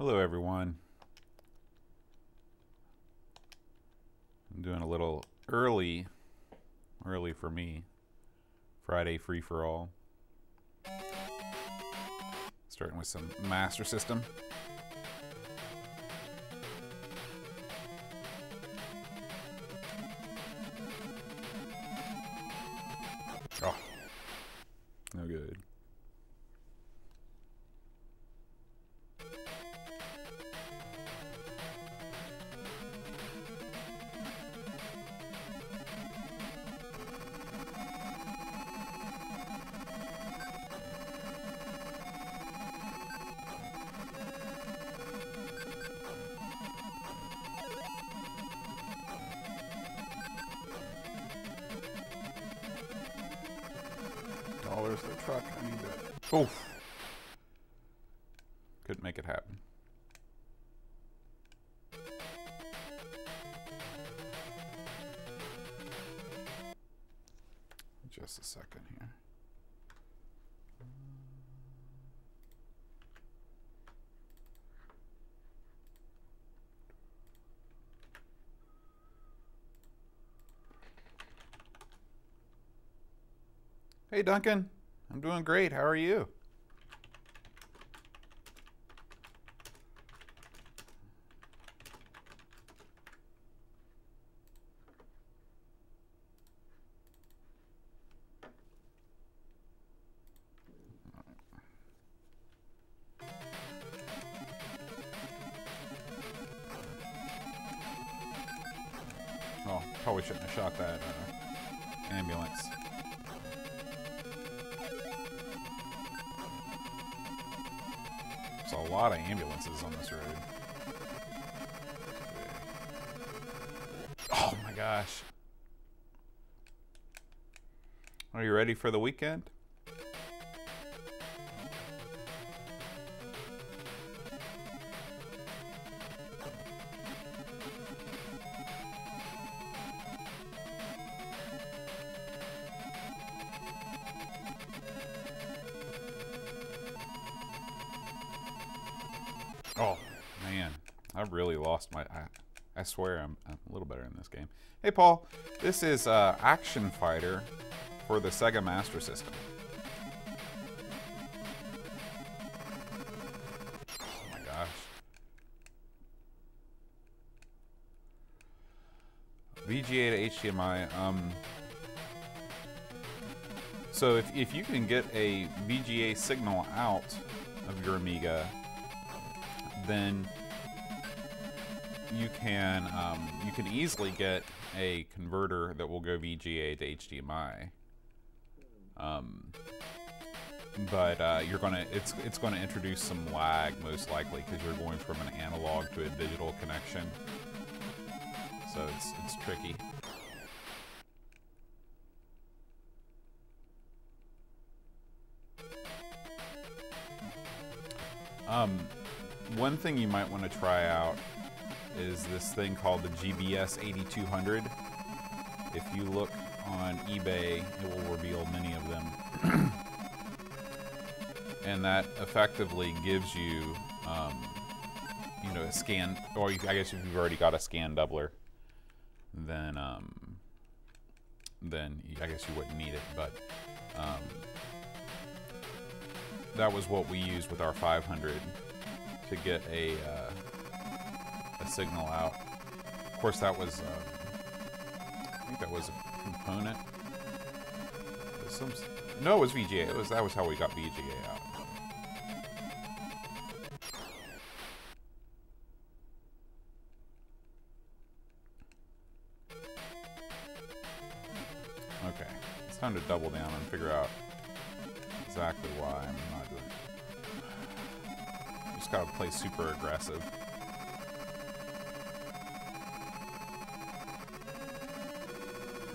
Hello everyone. I'm doing a little early for me. Friday free-for-all. Starting with some Master System. Oh, no good. The truck. I need that. Oof. Couldn't make it happen. Just a second here. Hey Duncan, I'm doing great. How are you? Oh, probably shouldn't have shot that ambulance. There's a lot of ambulances on this road. Oh my gosh. Are you ready for the weekend? Oh, man. I've really lost my... I swear I'm a little better in this game. Hey, Paul. This is Action Fighter for the Sega Master System. Oh, my gosh. VGA to HDMI. So if you can get a VGA signal out of your Amiga, then you can easily get a converter that will go VGA to HDMI. But it's gonna introduce some lag most likely because you're going from an analog to a digital connection. So it's tricky. One thing you might want to try out is this thing called the GBS 8200. If you look on eBay, it will reveal many of them. And that effectively gives you, you know, a scan, or I guess if you've already got a scan doubler, then I guess you wouldn't need it. But that was what we used with our 500 to get a signal out. Of course, that was I think that was a component. No, it was VGA. That was how we got VGA out. Okay, it's time to double down and figure out exactly why I'm not doing it. Just gotta play super aggressive.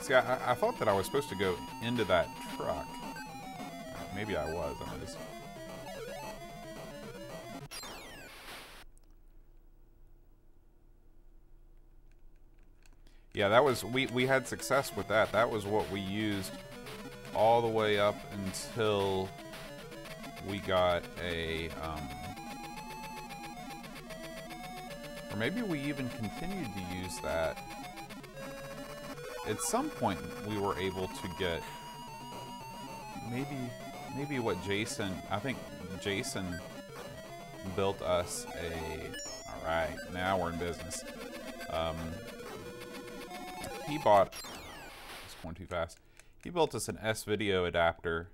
See, I thought that I was supposed to go into that truck. Maybe I was. I'm just... Yeah, that was... We had success with that. That was what we used all the way up until we got a Or maybe we even continued to use that. At some point, we were able to get maybe what Jason, I think Jason built us a, all right, now we're in business. He bought, it's going too fast. He built us an S-Video adapter.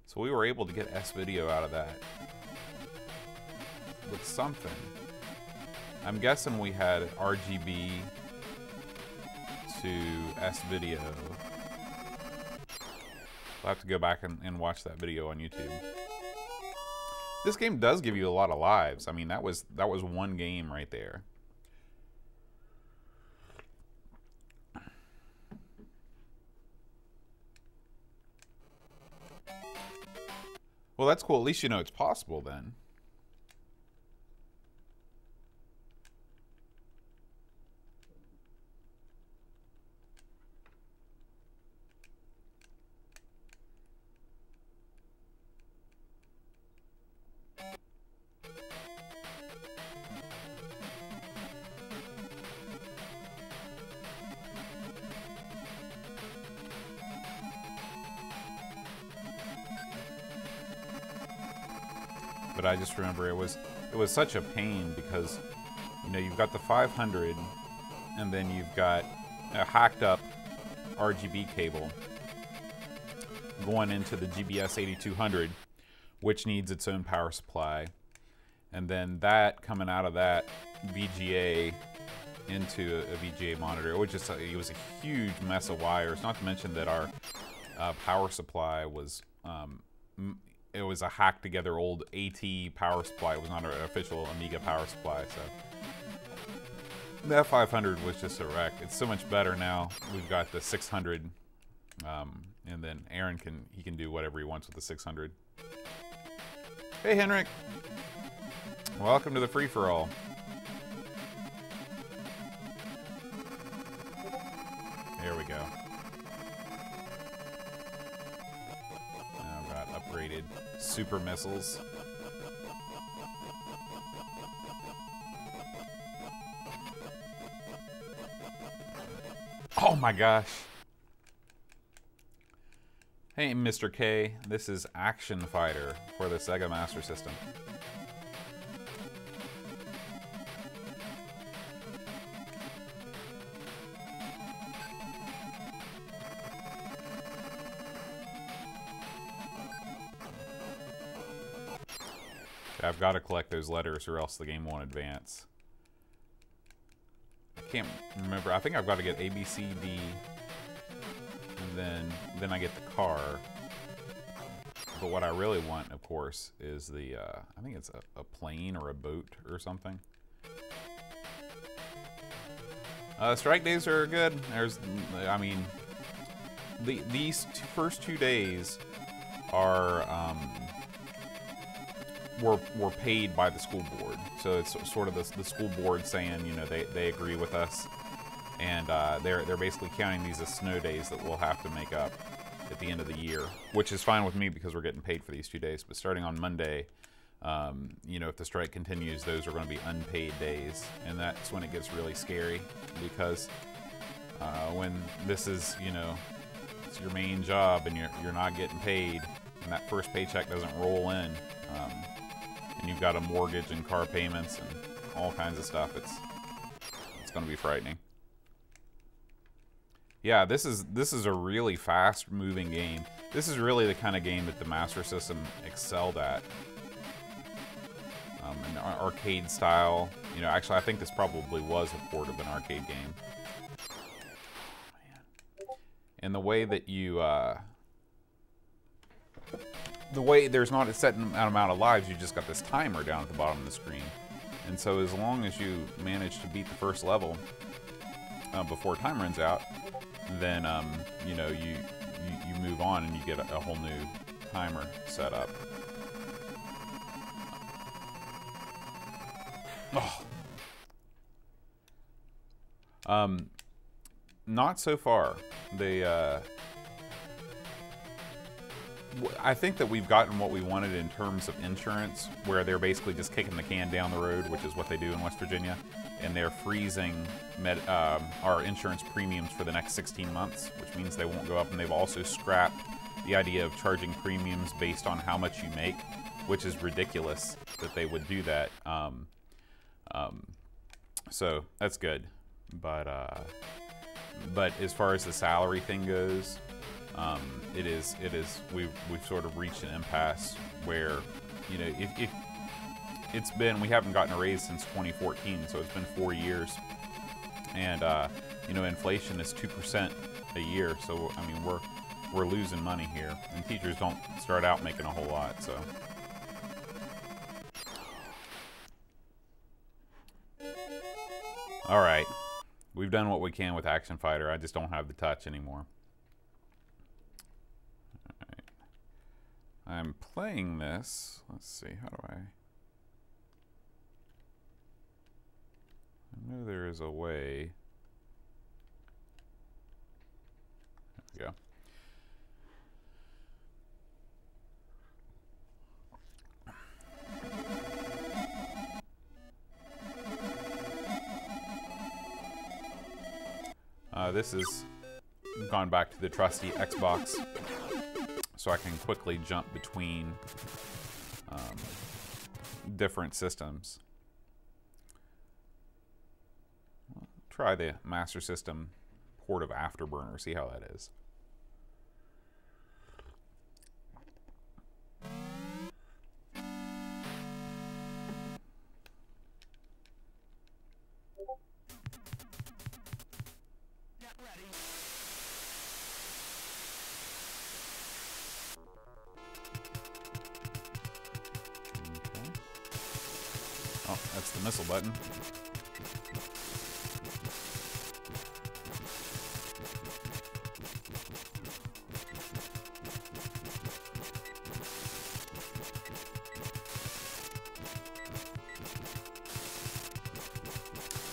So we were able to get S-Video out of that with something. I'm guessing we had RGB to S-Video. I'll have to go back and watch that video on YouTube. This game does give you a lot of lives. I mean, that was one game right there. Well, that's cool. At least you know it's possible then. But I just remember it was such a pain because, you know, you've got the 500 and then you've got a hacked up RGB cable going into the GBS 8200, which needs its own power supply, and then that coming out of that VGA into a VGA monitor. It was a huge mess of wires. Not to mention that our power supply was it was a hacked together old AT power supply. It was not an official Amiga power supply, so that 500 was just a wreck. It's so much better now. We've got the 600, and then Aaron can do whatever he wants with the 600. Hey Henrik, welcome to the free-for-all. There we go. Now I've got upgraded super missiles. Oh my gosh. Hey Mr. K, this is Action Fighter for the Sega Master System. I've got to collect those letters or else the game won't advance. I can't remember. I think I've got to get A, B, C, D, and then I get the car. But what I really want, of course, is the, I think it's a plane or a boat or something. Strike days are good. I mean, these first 2 days are, were paid by the school board. So it's sort of the school board saying, you know, they agree with us, and they're basically counting these as snow days that we'll have to make up at the end of the year, which is fine with me because we're getting paid for these 2 days. But starting on Monday, you know, if the strike continues, those are going to be unpaid days, and that's when it gets really scary because when this is, you know, it's your main job and you're not getting paid, and that first paycheck doesn't roll in. And you've got a mortgage and car payments and all kinds of stuff. It's going to be frightening. Yeah, this is a really fast-moving game. This is really the kind of game that the Master System excelled at. An arcade style. You know, actually, I think this probably was a port of an arcade game. Man. And the way that you the way there's not a set amount of lives, you just got this timer down at the bottom of the screen. And so as long as you manage to beat the first level before time runs out, then you know, you move on and you get a whole new timer set up. Oh. Not so far. I think that we've gotten what we wanted in terms of insurance, where they're basically just kicking the can down the road, which is what they do in West Virginia, and they're freezing our insurance premiums for the next 16 months, which means they won't go up, and they've also scrapped the idea of charging premiums based on how much you make, which is ridiculous that they would do that. So that's good, but as far as the salary thing goes, we've sort of reached an impasse where, you know, we haven't gotten a raise since 2014, so it's been 4 years, and you know, inflation is 2% a year, so I mean we're losing money here, and teachers don't start out making a whole lot, so. All right, we've done what we can with Action Fighter. I just don't have the touch anymore. All right. I'm playing this. Let's see, how do I know there is a way. There we go. This has gone back to the trusty Xbox, so I can quickly jump between different systems. Try the Master System port of Afterburner, see how that is. Oh, that's the missile button.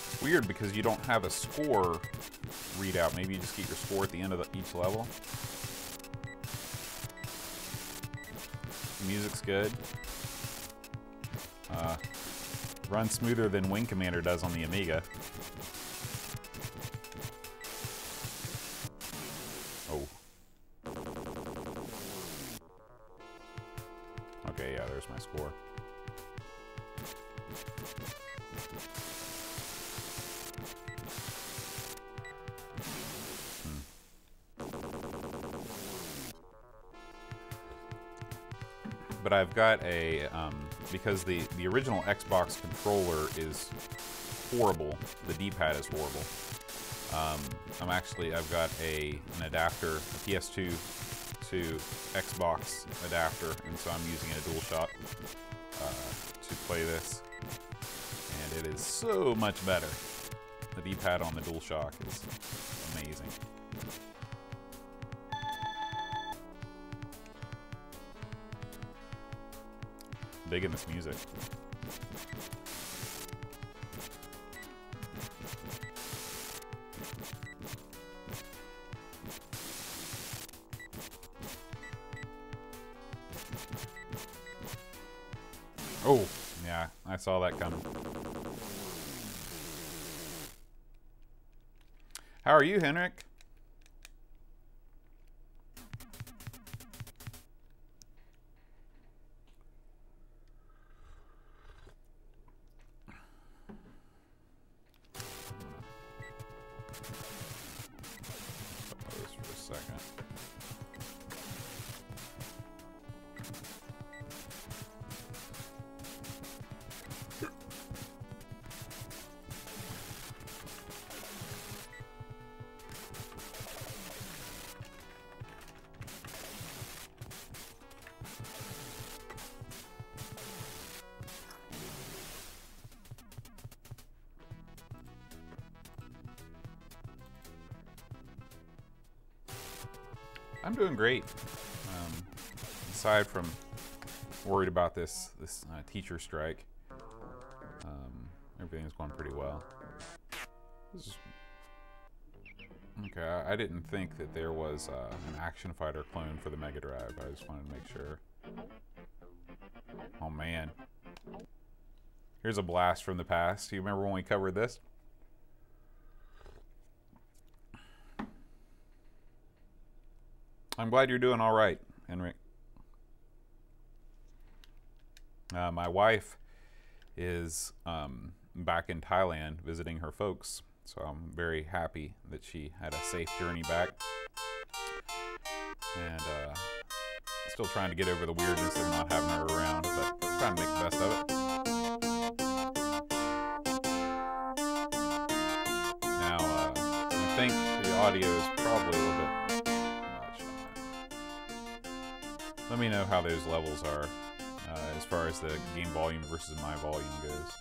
It's weird because you don't have a score readout. Maybe you just get your score at the end of each level. The music's good. Runs smoother than Wing Commander does on the Amiga. Oh. Okay, yeah, there's my score. But I've got a, because the original Xbox controller is horrible, the D-pad is horrible. I've got an adapter, a PS2 to Xbox adapter, and so I'm using a DualShock to play this, and it is so much better. The D-pad on the DualShock is amazing. Digging this music. Oh, yeah, I saw that coming. How are you, Henrik? I'm doing great. Aside from worried about this teacher strike, everything's going pretty well. Okay, I didn't think that there was an Action Fighter clone for the Mega Drive. I just wanted to make sure. Oh man. Here's a blast from the past. Do you remember when we covered this? I'm glad you're doing all right, Henry. My wife is back in Thailand visiting her folks, so I'm very happy that she had a safe journey back. And still trying to get over the weirdness of not having her around, but trying to make the best of it. Now, I think the audio is probably a little bit much on that. Let me know how those levels are as far as the game volume versus my volume goes.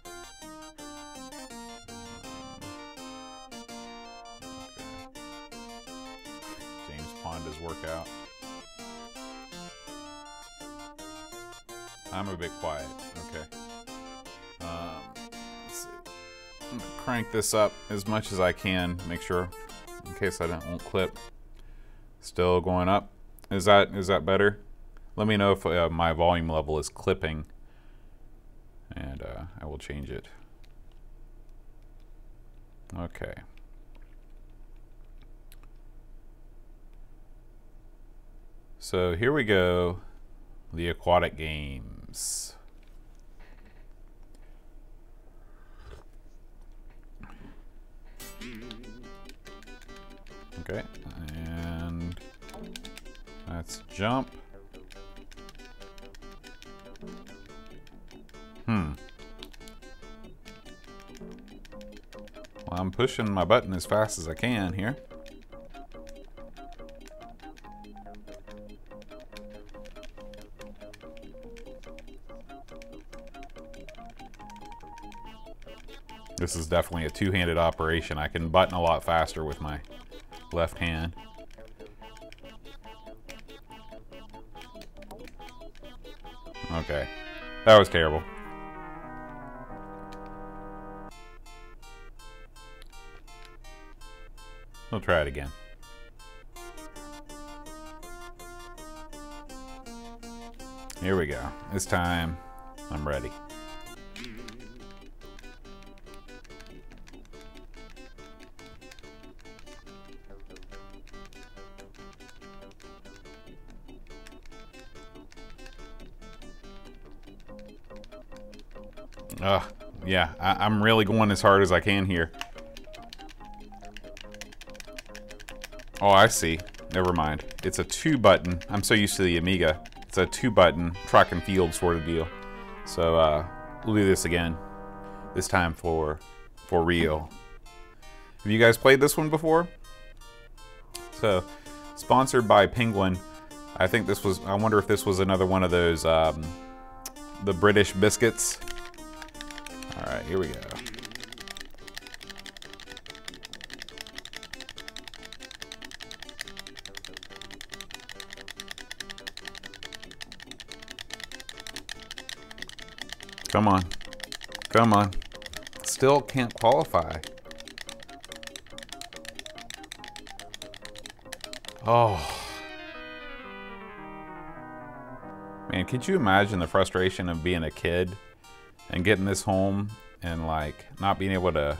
Honda's workout. I'm a bit quiet. Okay. Let's see. I'm gonna crank this up as much as I can. Make sure, in case I won't clip. Still going up. Is that better? Let me know if my volume level is clipping, and I will change it. Okay. So here we go, the Aquatic games. Okay, and let's jump. Well, I'm pushing my button as fast as I can here. This is definitely a two-handed operation. I can button a lot faster with my left hand. Okay, that was terrible. We'll try it again. Here we go. This time, I'm ready. Yeah, I'm really going as hard as I can here. Oh, I see. Never mind. It's a 2-button. I'm so used to the Amiga. It's a 2-button track and field sort of deal. So we'll do this again. This time for real. Have you guys played this one before? So, sponsored by Penguin. I think this was, I wonder if this was another one of those, the British biscuits. Alright, here we go. Come on. Come on. Still can't qualify. Oh. Man, could you imagine the frustration of being a kid and getting this home and like not being able to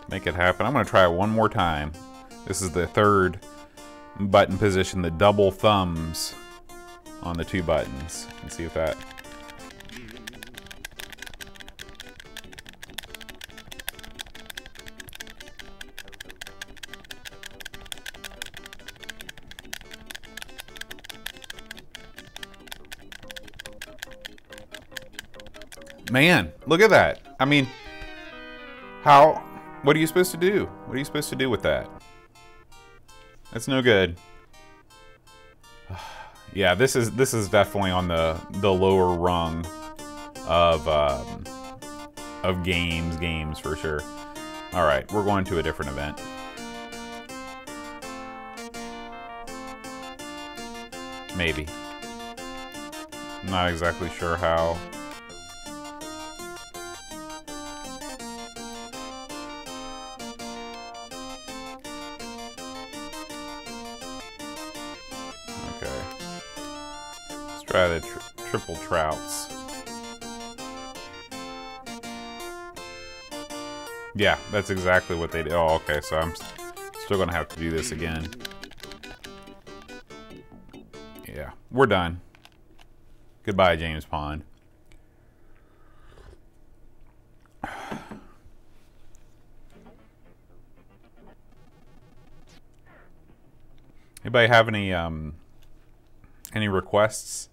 make it happen? I'm gonna try it one more time. This is the 3rd button position, the double thumbs on the 2 buttons. And see if that. Man, look at that. I mean, what are you supposed to do? What are you supposed to do with that? That's no good. Yeah, this is definitely on the lower rung of games for sure. All right, we're going to a different event. Maybe. I'm not exactly sure how. Try the triple trouts. Yeah, that's exactly what they did. Oh, okay, so I'm still gonna have to do this again. Yeah, we're done. Goodbye, James Pond. Anybody have any requests?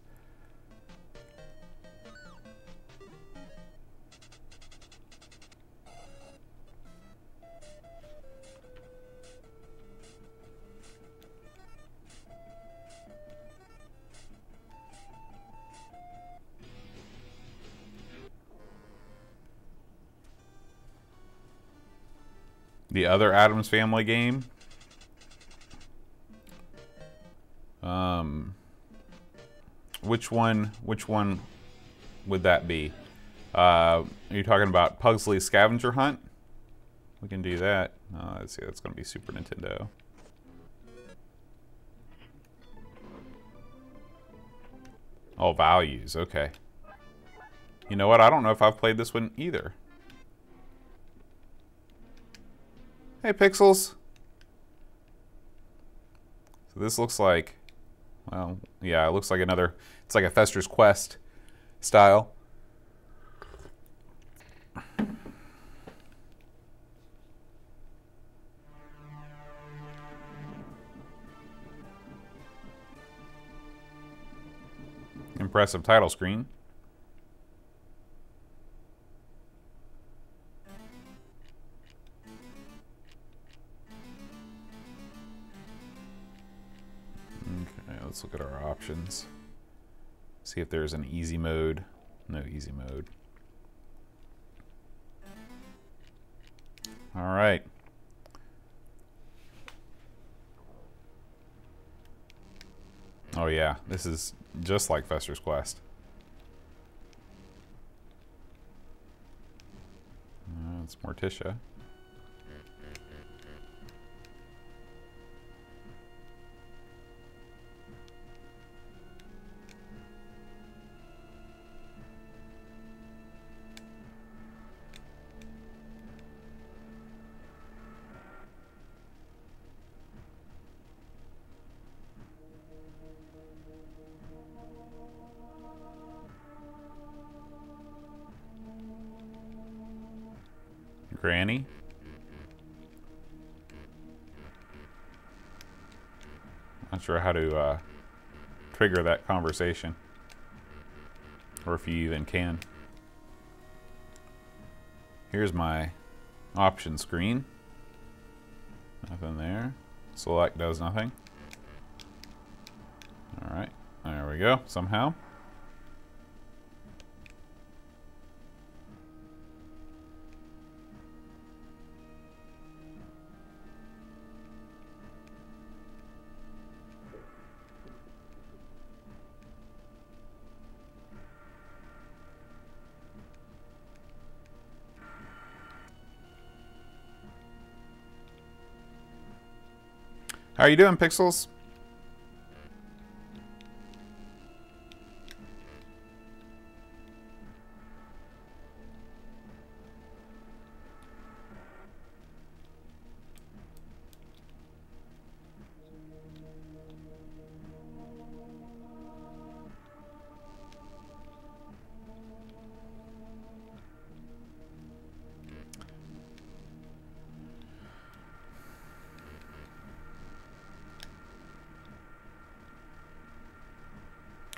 The other Addams Family game? Which one would that be? Are you talking about Pugsley's Scavenger Hunt? We can do that. Let's see, that's going to be Super Nintendo. Oh, Values, okay. You know what? I don't know if I've played this one either. Hey, Pixels. So this looks like, well, yeah, it looks like another, it's like a Fester's Quest style. Impressive title screen. Okay, let's look at our options. See if there's an easy mode. No easy mode. All right. Oh yeah, this is just like Fester's Quest. It's Morticia. Granny. Not sure how to trigger that conversation, or if you even can. Here's my option screen. Nothing there. Select does nothing. All right, there we go. Somehow. How are you doing, Pixels?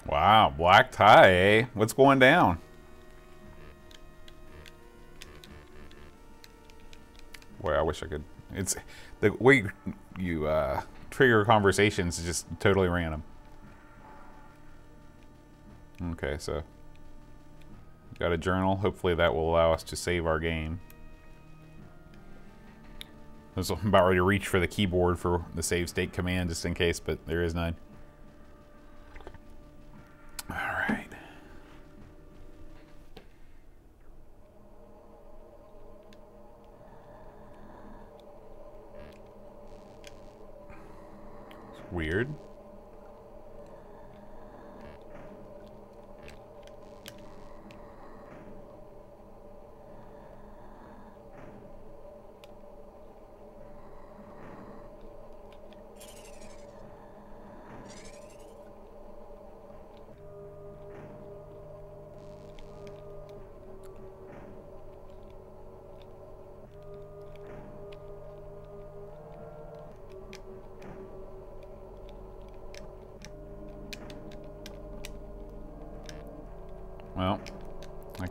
Wow, black tie, eh? What's going down? Boy, I wish I could. It's the way you trigger conversations is just totally random. Okay, so got a journal. Hopefully that will allow us to save our game. I was about ready to reach for the keyboard for the save state command just in case, but there is none. All right. It's weird.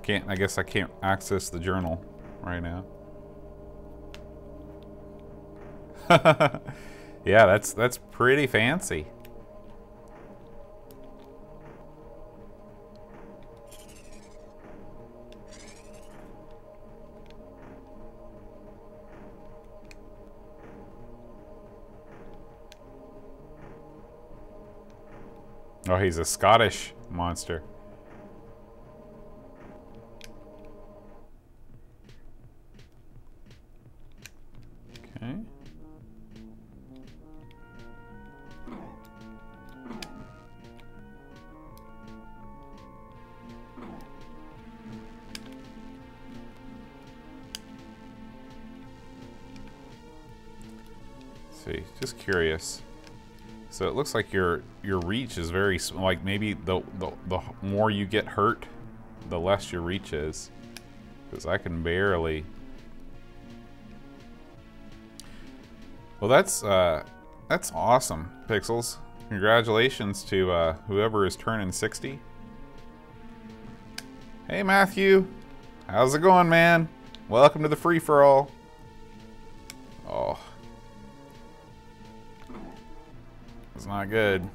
I guess I can't access the journal right now. Yeah, that's pretty fancy. Oh, he's a Scottish monster. Okay. Let's see, just curious. So it looks like your reach is very like maybe the more you get hurt, the less your reach is. Because I can barely. Well, that's awesome, Pixels. Congratulations to whoever is turning 60. Hey Matthew, how's it going, man? Welcome to the free for all. Oh. It's not good.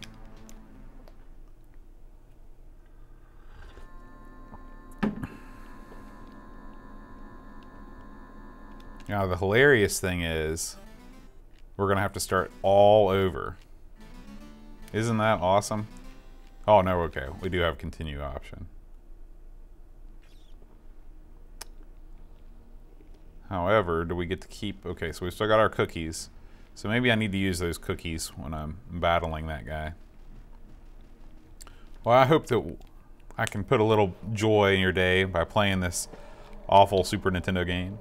Now the hilarious thing is we're gonna have to start all over. Isn't that awesome? Oh no, okay, we do have a continue option. However, do we get to keep, okay, so we still got our cookies. So maybe I need to use those cookies when I'm battling that guy. Well, I hope that I can put a little joy in your day by playing this awful Super Nintendo game.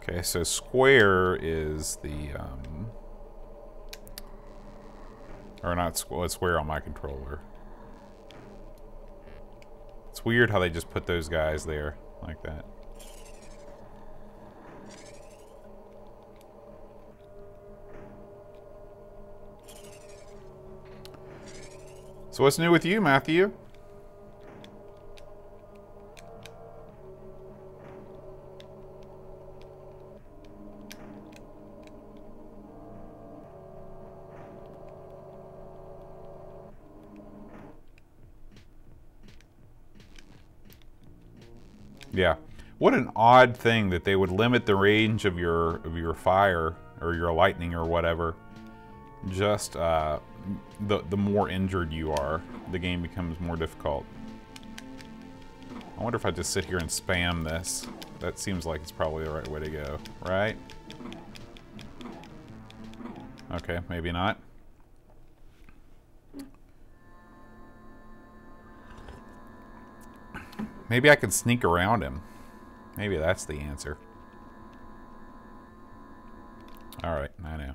Okay, so square is the, or not square on my controller. It's weird how they just put those guys there like that. So what's new with you, Matthew? Yeah. What an odd thing that they would limit the range of your fire or your lightning or whatever. Just the more injured you are, the game becomes more difficult. I wonder if I just sit here and spam this. That seems like it's probably the right way to go, right? Okay, maybe not. Maybe I can sneak around him. Maybe that's the answer. Alright, I know.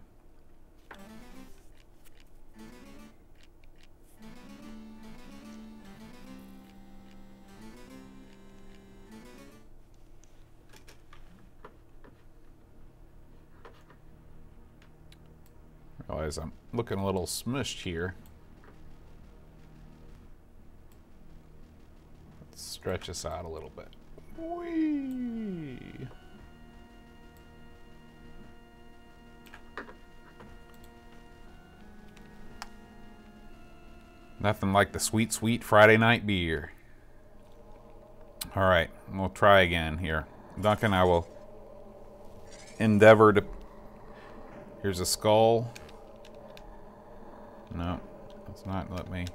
Realize I'm looking a little smushed here. Let's stretch us out a little bit. Whee! Nothing like the sweet, sweet Friday night beer. Alright, we'll try again here. Duncan, I will endeavor to... Here's a skull. No, it's not let me.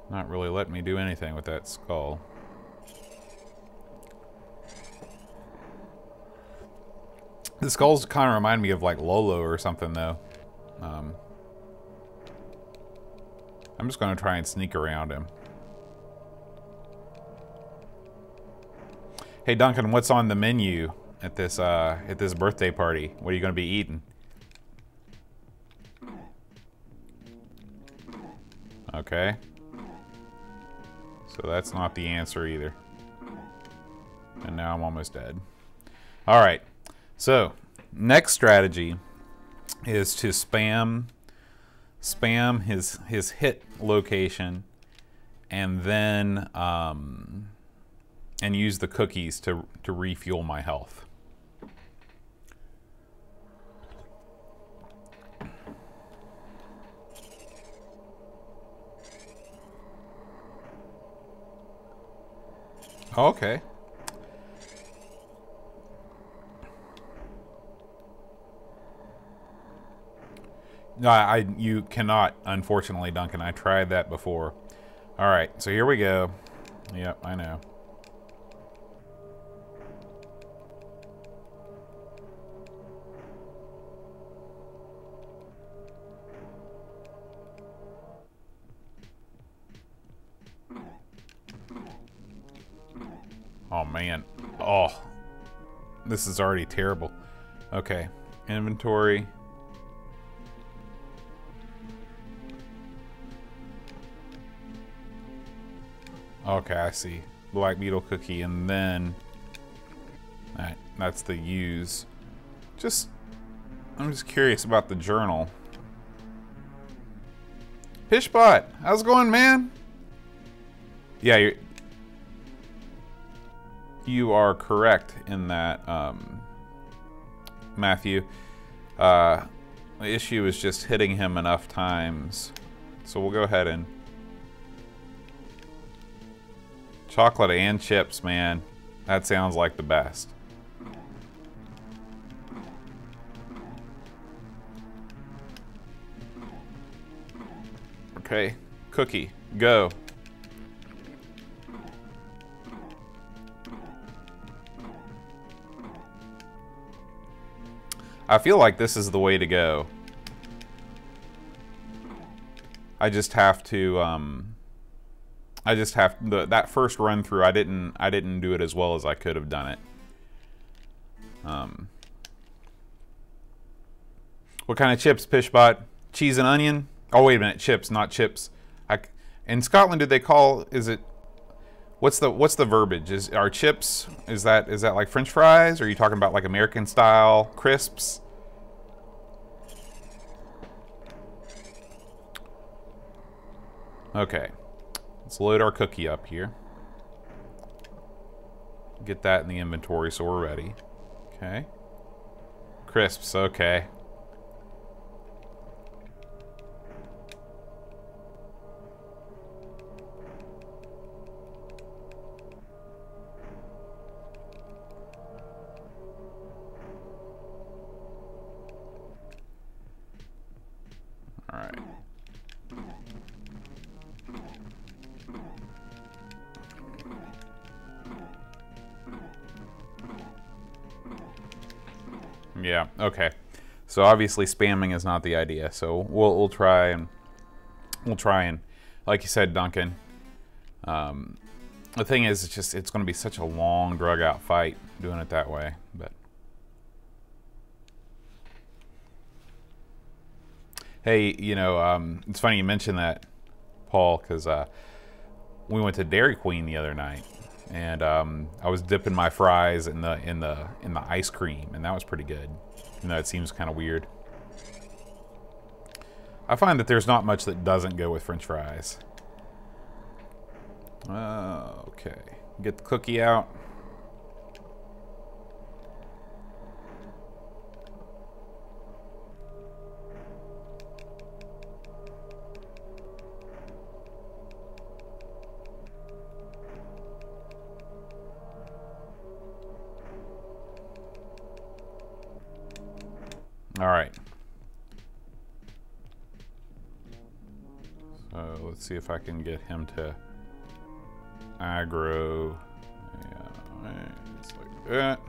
Not really letting me do anything with that skull. The skulls kind of remind me of like Lolo or something though. I'm just going to try and sneak around him. Hey Duncan, what's on the menu at this birthday party? What are you going to be eating? Okay. So that's not the answer either. And now I'm almost dead. Alright. So, next strategy is to spam his hit location, and then and use the cookies to refuel my health. Okay. No, you cannot, unfortunately, Duncan. I tried that before. All right, so here we go. Yep, I know. Oh, man. Oh, this is already terrible. Okay, inventory. Okay, I see. Black beetle cookie, and then that's the use. I'm just curious about the journal. Pishbot, how's it going, man? Yeah, you are correct in that, Matthew. The issue is just hitting him enough times. So we'll go ahead and... Chocolate and chips, man. That sounds like the best. Okay, cookie, go. I feel like this is the way to go. I just have to, that first run through, I didn't do it as well as I could have done it. What kind of chips, Pishbot? Cheese and onion? Oh, wait a minute, chips, not chips. In Scotland, do they call, is it, what's the verbiage? Are chips, is that like French fries? Or are you talking about like American style crisps? Okay. Let's load our cookie up here. Get that in the inventory so we're ready. Okay. Crisps, okay. All right. Yeah, okay. So obviously spamming is not the idea. So we'll try and like you said, Duncan. The thing is, it's going to be such a long, drug out fight doing it that way. But hey, you know, it's funny you mentioned that, Paul, because we went to Dairy Queen the other night. And I was dipping my fries in the ice cream, and that was pretty good. You know, it seems kind of weird. I find that there's not much that doesn't go with French fries. Okay, get the cookie out. All right. So let's see if I can get him to aggro. Yeah, just like that.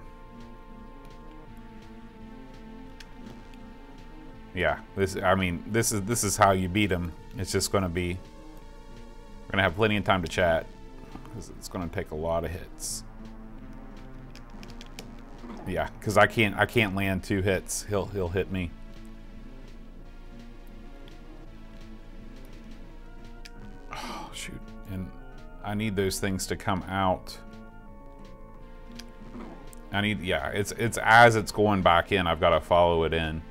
Yeah, this is how you beat him. It's just going to be, we're going to have plenty of time to chat because it's going to take a lot of hits. Yeah, because I can't land 2 hits. He'll hit me. Oh shoot! And I need those things to come out. Yeah, it's as it's going back in. I've got to follow it in.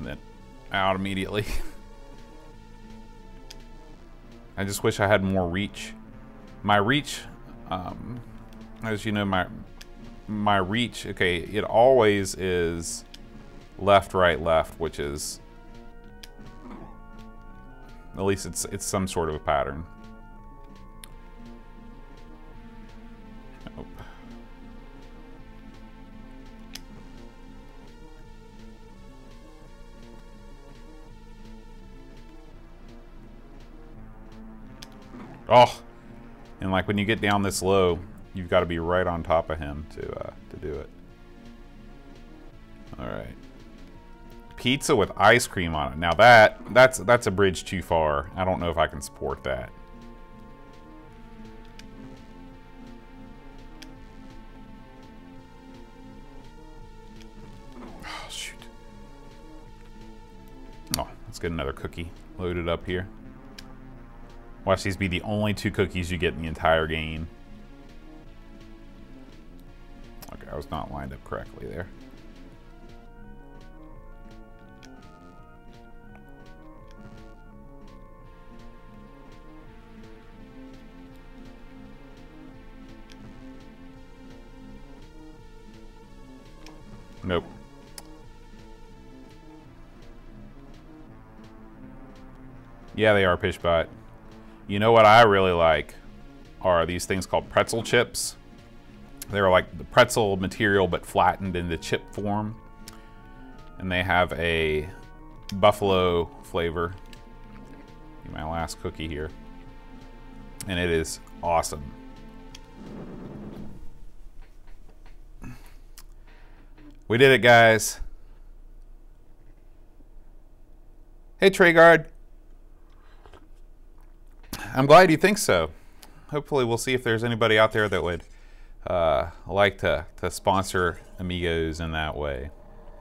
and then out immediately. I just wish I had more reach. My reach, as you know, my reach, okay, it always is left, right, left, which is, at least it's some sort of a pattern. Nope. Oh, and like when you get down this low, you've got to be right on top of him to do it. All right. Pizza with ice cream on it. Now that's a bridge too far. I don't know if I can support that. Oh, shoot. Oh, let's get another cookie loaded up here. Watch these be the only 2 cookies you get in the entire game. Okay, I was not lined up correctly there. Nope. Yeah, they are Pishbot. You know what I really like are these things called pretzel chips. They're like the pretzel material but flattened into chip form. And they have a buffalo flavor. My last cookie here. And it is awesome. We did it, guys. Hey, Treyguard. I'm glad you think so. Hopefully we'll see if there's anybody out there that would like to sponsor Amigos in that way.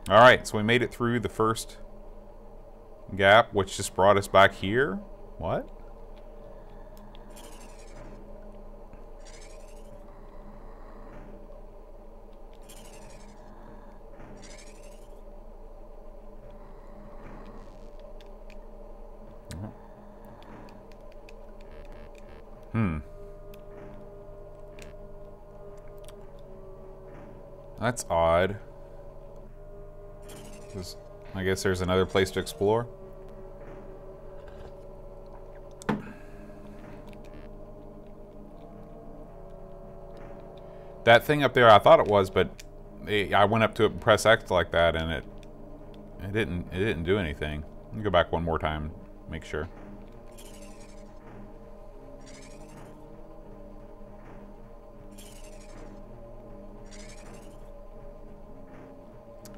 All right, so we made it through the first gap, which just brought us back here. What? That's odd. I guess there's another place to explore. That thing up there, I thought it was, but I went up to it and press X like that, and it didn't do anything. Let me go back one more time, make sure.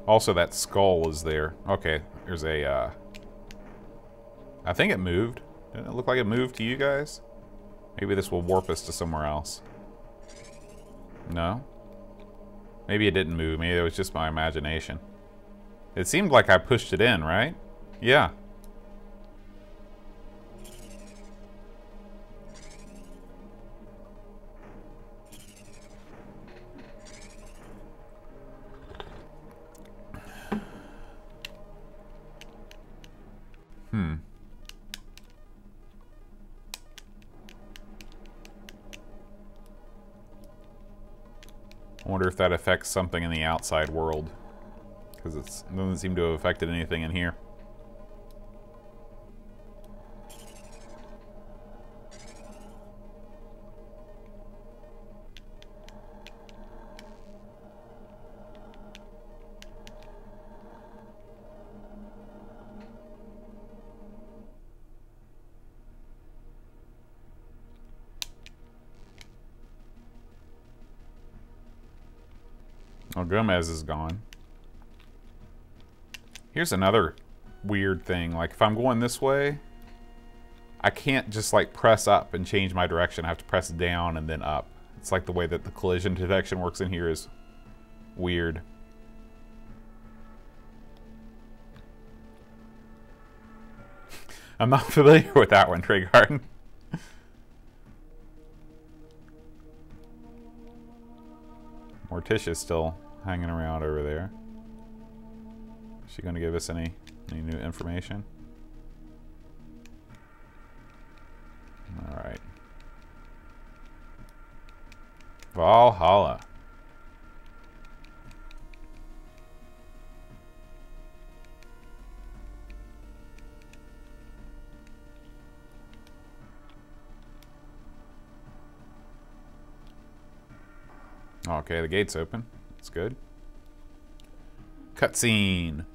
Also, that skull is there. Okay, there's a, I think it moved. Didn't it look like it moved to you guys? Maybe this will warp us to somewhere else. No? Maybe it didn't move. Maybe it was just my imagination. It seemed like I pushed it in, right? Yeah. I wonder if that affects something in the outside world, because it doesn't seem to have affected anything in here. Oh, Gomez is gone. Here's another weird thing. Like, if I'm going this way, I can't just, like, press up and change my direction. I have to press down and then up. It's like the way that the collision detection works in here is weird. I'm not familiar with that one, Trey Garden. Morticia's still hanging around over there. Is she going to give us any? Any new information? All right. Valhalla. Okay, the gate's open. That's good. Cutscene.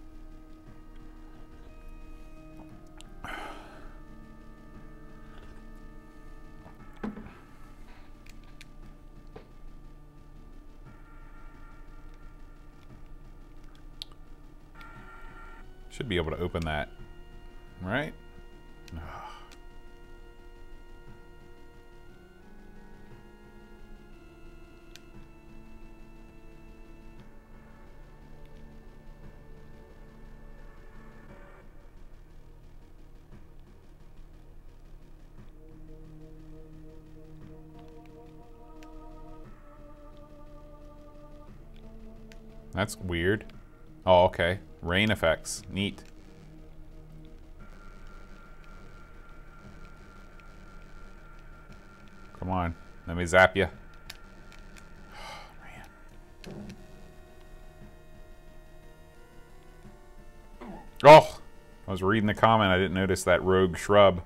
Should be able to open that, right? That's weird. Oh, okay. Rain effects. Neat. Come on. Let me zap you. Oh, man. Oh! I was reading the comment. I didn't notice that rogue shrub.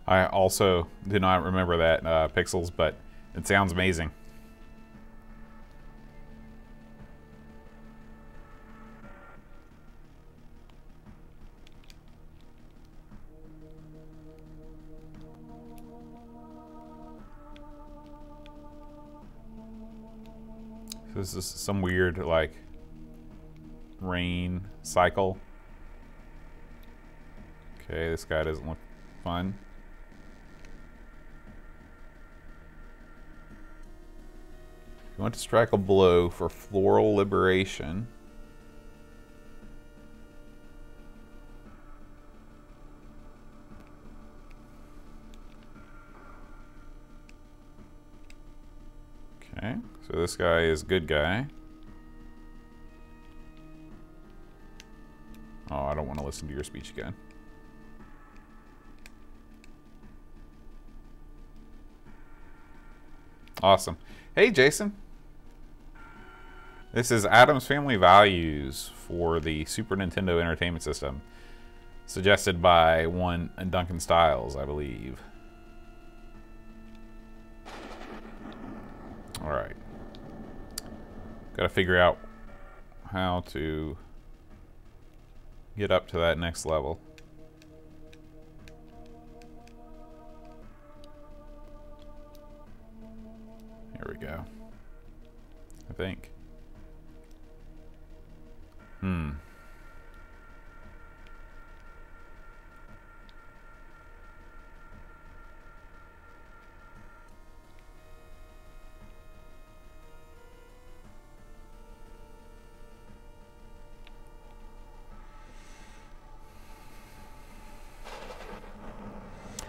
I also did not remember that, Pixels, but it sounds amazing. This is some weird, like, rain cycle. Okay, this guy doesn't look fun. You want to strike a blow for floral liberation. Okay, so this guy is good guy. Oh, I don't want to listen to your speech again. Awesome. Hey, Jason. This is Addams Family Values for the Super Nintendo Entertainment System, suggested by one Duncan Styles, I believe. All right. Got to figure out how to get up to that next level. Here we go. I think.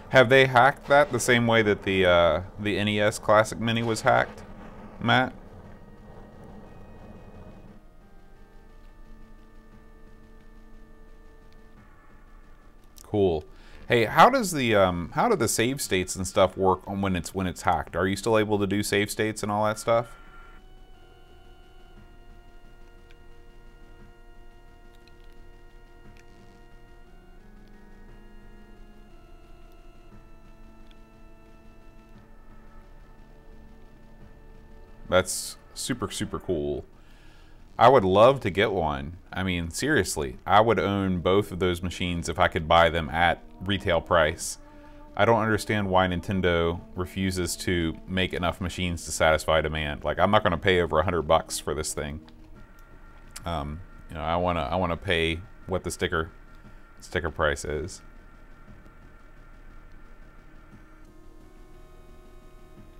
Have they hacked that the same way that the NES Classic Mini was hacked, Matt? Cool. Hey, how does the how do the save states and stuff work on when it's hacked? Are you still able to do save states and all that stuff? That's super, super cool. I would love to get one. I mean, seriously, I would own both of those machines if I could buy them at retail price. I don't understand why Nintendo refuses to make enough machines to satisfy demand. Like, I'm not going to pay over $100 for this thing. You know, I wanna pay what the sticker price is.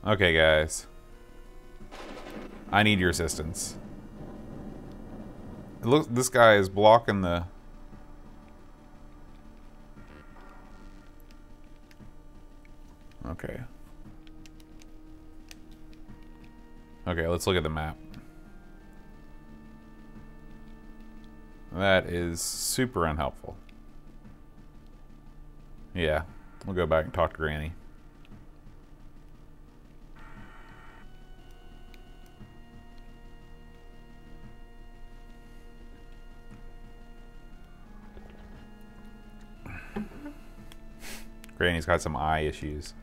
Okay, guys. I need your assistance. It looks, this guy is blocking the... Okay. Okay, let's look at the map. That is super unhelpful. Yeah, we'll go back and talk to Granny. Granny's got some eye issues.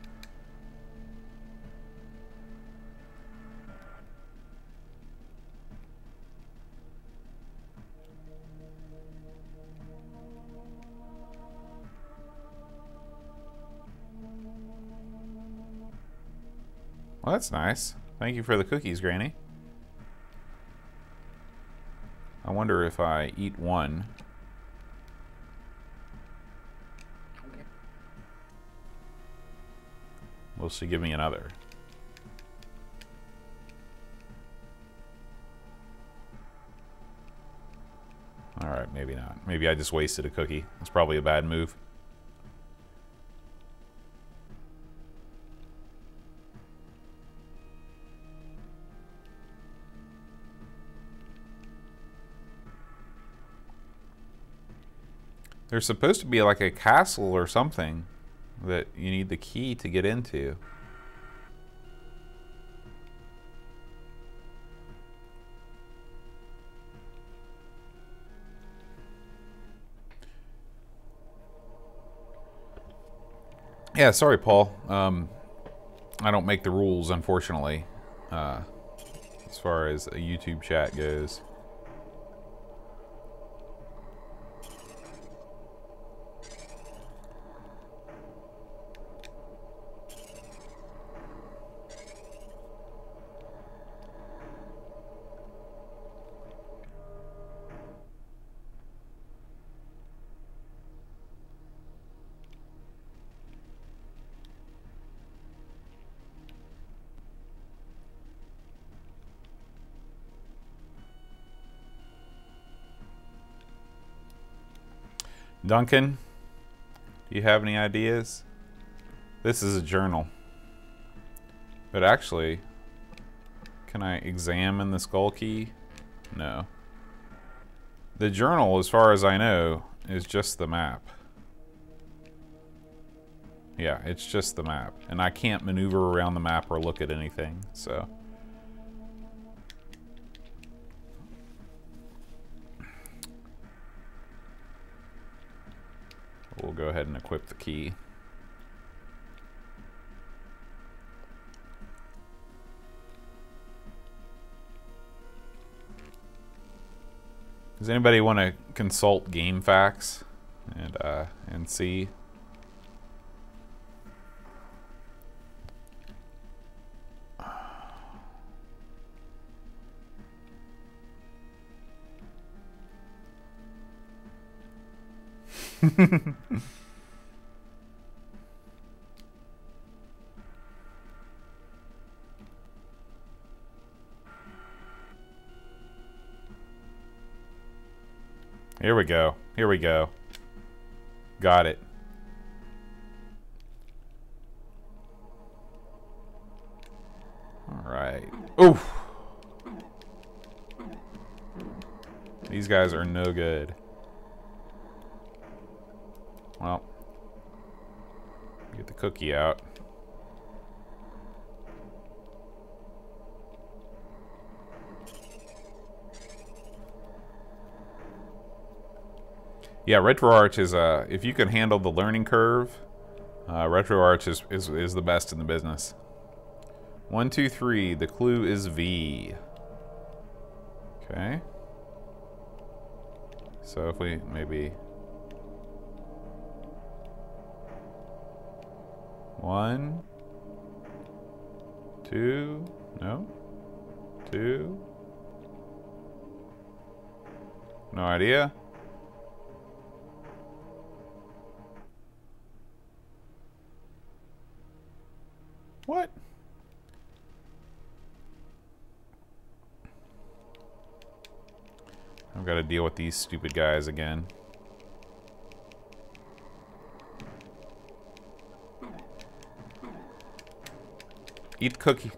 Well, that's nice. Thank you for the cookies, Granny. I wonder if I eat one. Will she give me another? Alright, maybe not. Maybe I just wasted a cookie. It's probably a bad move. There's supposed to be like a castle or something that you need the key to get into. Yeah, sorry, Paul. I don't make the rules, unfortunately, as far as a YouTube chat goes. Duncan, do you have any ideas? This is a journal. But actually, can I examine the skull key? No. The journal, as far as I know, is just the map. Yeah, it's just the map. And I can't maneuver around the map or look at anything, so... We'll go ahead and equip the key. Does anybody want to consult GameFAQs and see? Here we go. Here we go. Got it. All right. Oof. These guys are no good. Well, get the cookie out. Yeah, RetroArch is if you can handle the learning curve, RetroArch is the best in the business. 1, 2, 3. The clue is V. Okay. So if we maybe 1, 2, no, 2. No idea. What? I've got to deal with these stupid guys again. Eat the cookie.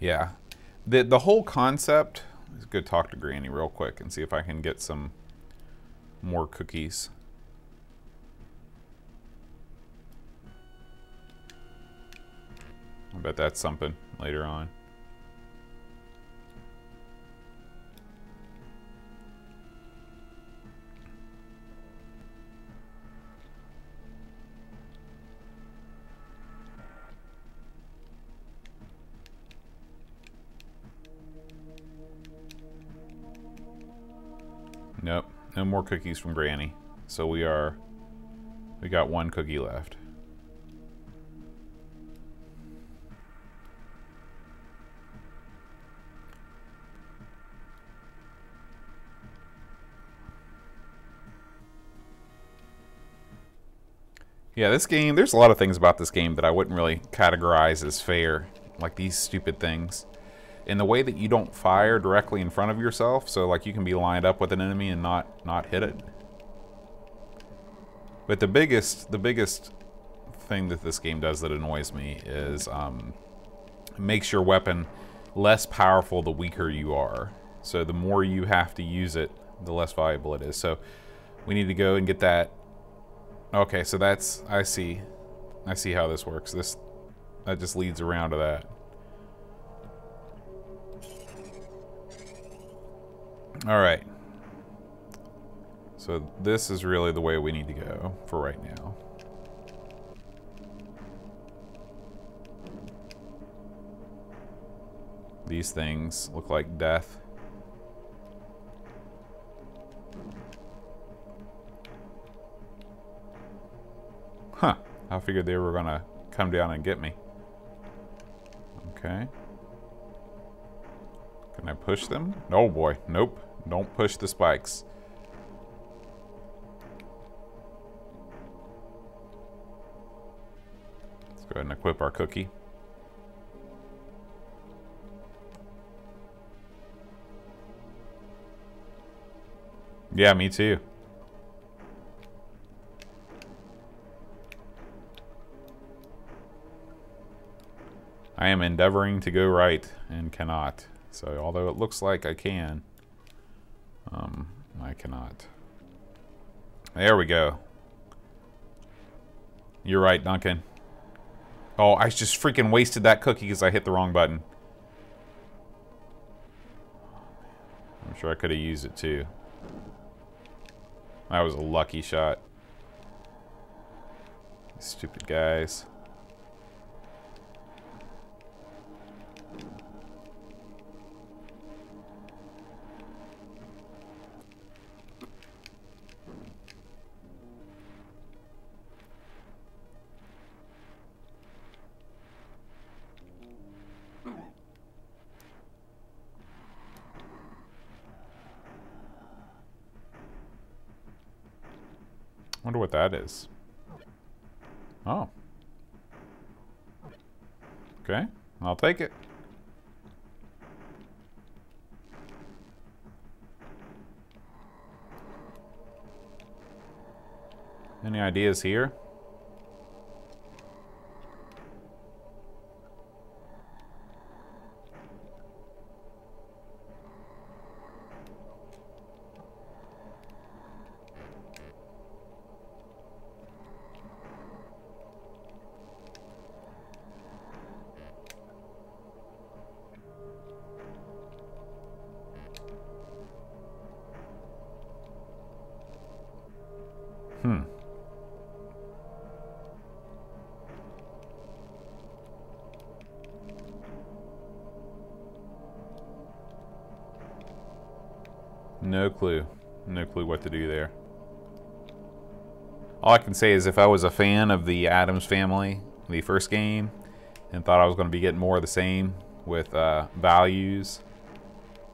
Yeah. The whole concept is good. Talk to Granny real quick and see if I can get some more cookies. I bet that's something later on. Nope, no more cookies from Granny. So we got one cookie left. Yeah, this game, there's a lot of things about this game that I wouldn't really categorize as fair, like these stupid things. In the way that you don't fire directly in front of yourself, so like you can be lined up with an enemy and not hit it. But the biggest thing that this game does that annoys me is it makes your weapon less powerful the weaker you are. So the more you have to use it, the less valuable it is. So we need to go and get that. Okay, so that's, I see how this works. That just leads around to that. All right. So this is really the way we need to go for right now. These things look like death. Huh. I figured they were gonna come down and get me. Okay. Can I push them? Oh boy. Nope. Don't push the spikes. Let's go ahead and equip our cookie. Yeah, me too. I am endeavoring to go right and cannot. So although it looks like I can, I cannot. There we go. You're right, Duncan. Oh, I just freaking wasted that cookie because I hit the wrong button. I'm sure I could have used it too. That was a lucky shot. Stupid guys. Wonder what that is. Oh. Okay, I'll take it. Any ideas here? Hmm. No clue. No clue what to do there. All I can say is if I was a fan of the Addams family, the first game, and thought I was going to be getting more of the same with values,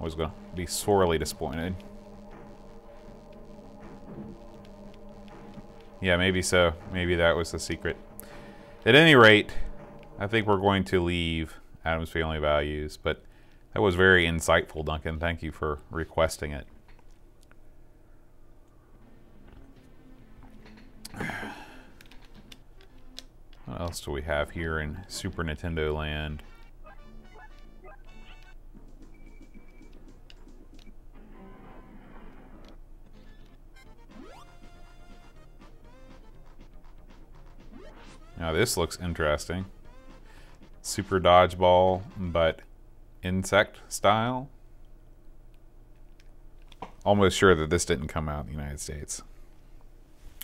I was going to be sorely disappointed. Yeah, maybe so. Maybe that was the secret. At any rate, I think we're going to leave Addams Family Values, but that was very insightful, Duncan. Thank you for requesting it. What else do we have here in Super Nintendo Land? Now this looks interesting. Super Dodgeball, but insect style. Almost sure that this didn't come out in the United States.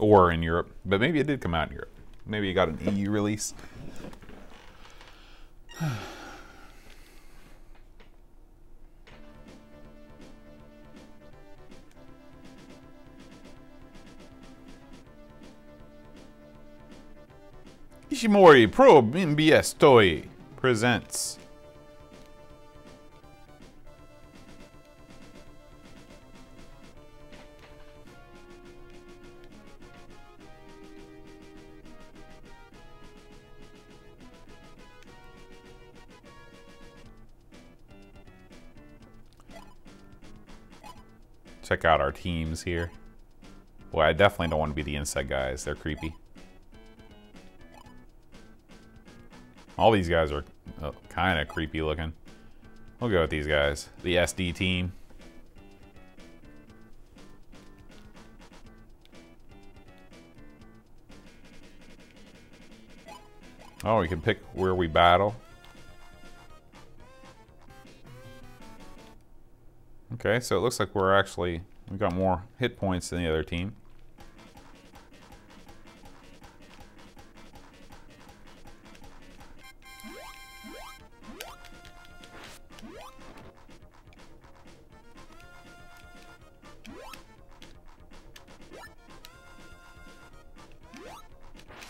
Or in Europe, but maybe it did come out in Europe. Maybe it got an EU release. Ishimori Pro MBS Toy presents. Check out our teams here. Boy, I definitely don't want to be the insect guys. They're creepy. All these guys are kind of creepy looking. We'll go with these guys. The SD team. Oh, we can pick where we battle. Okay, so it looks like we've got more hit points than the other team.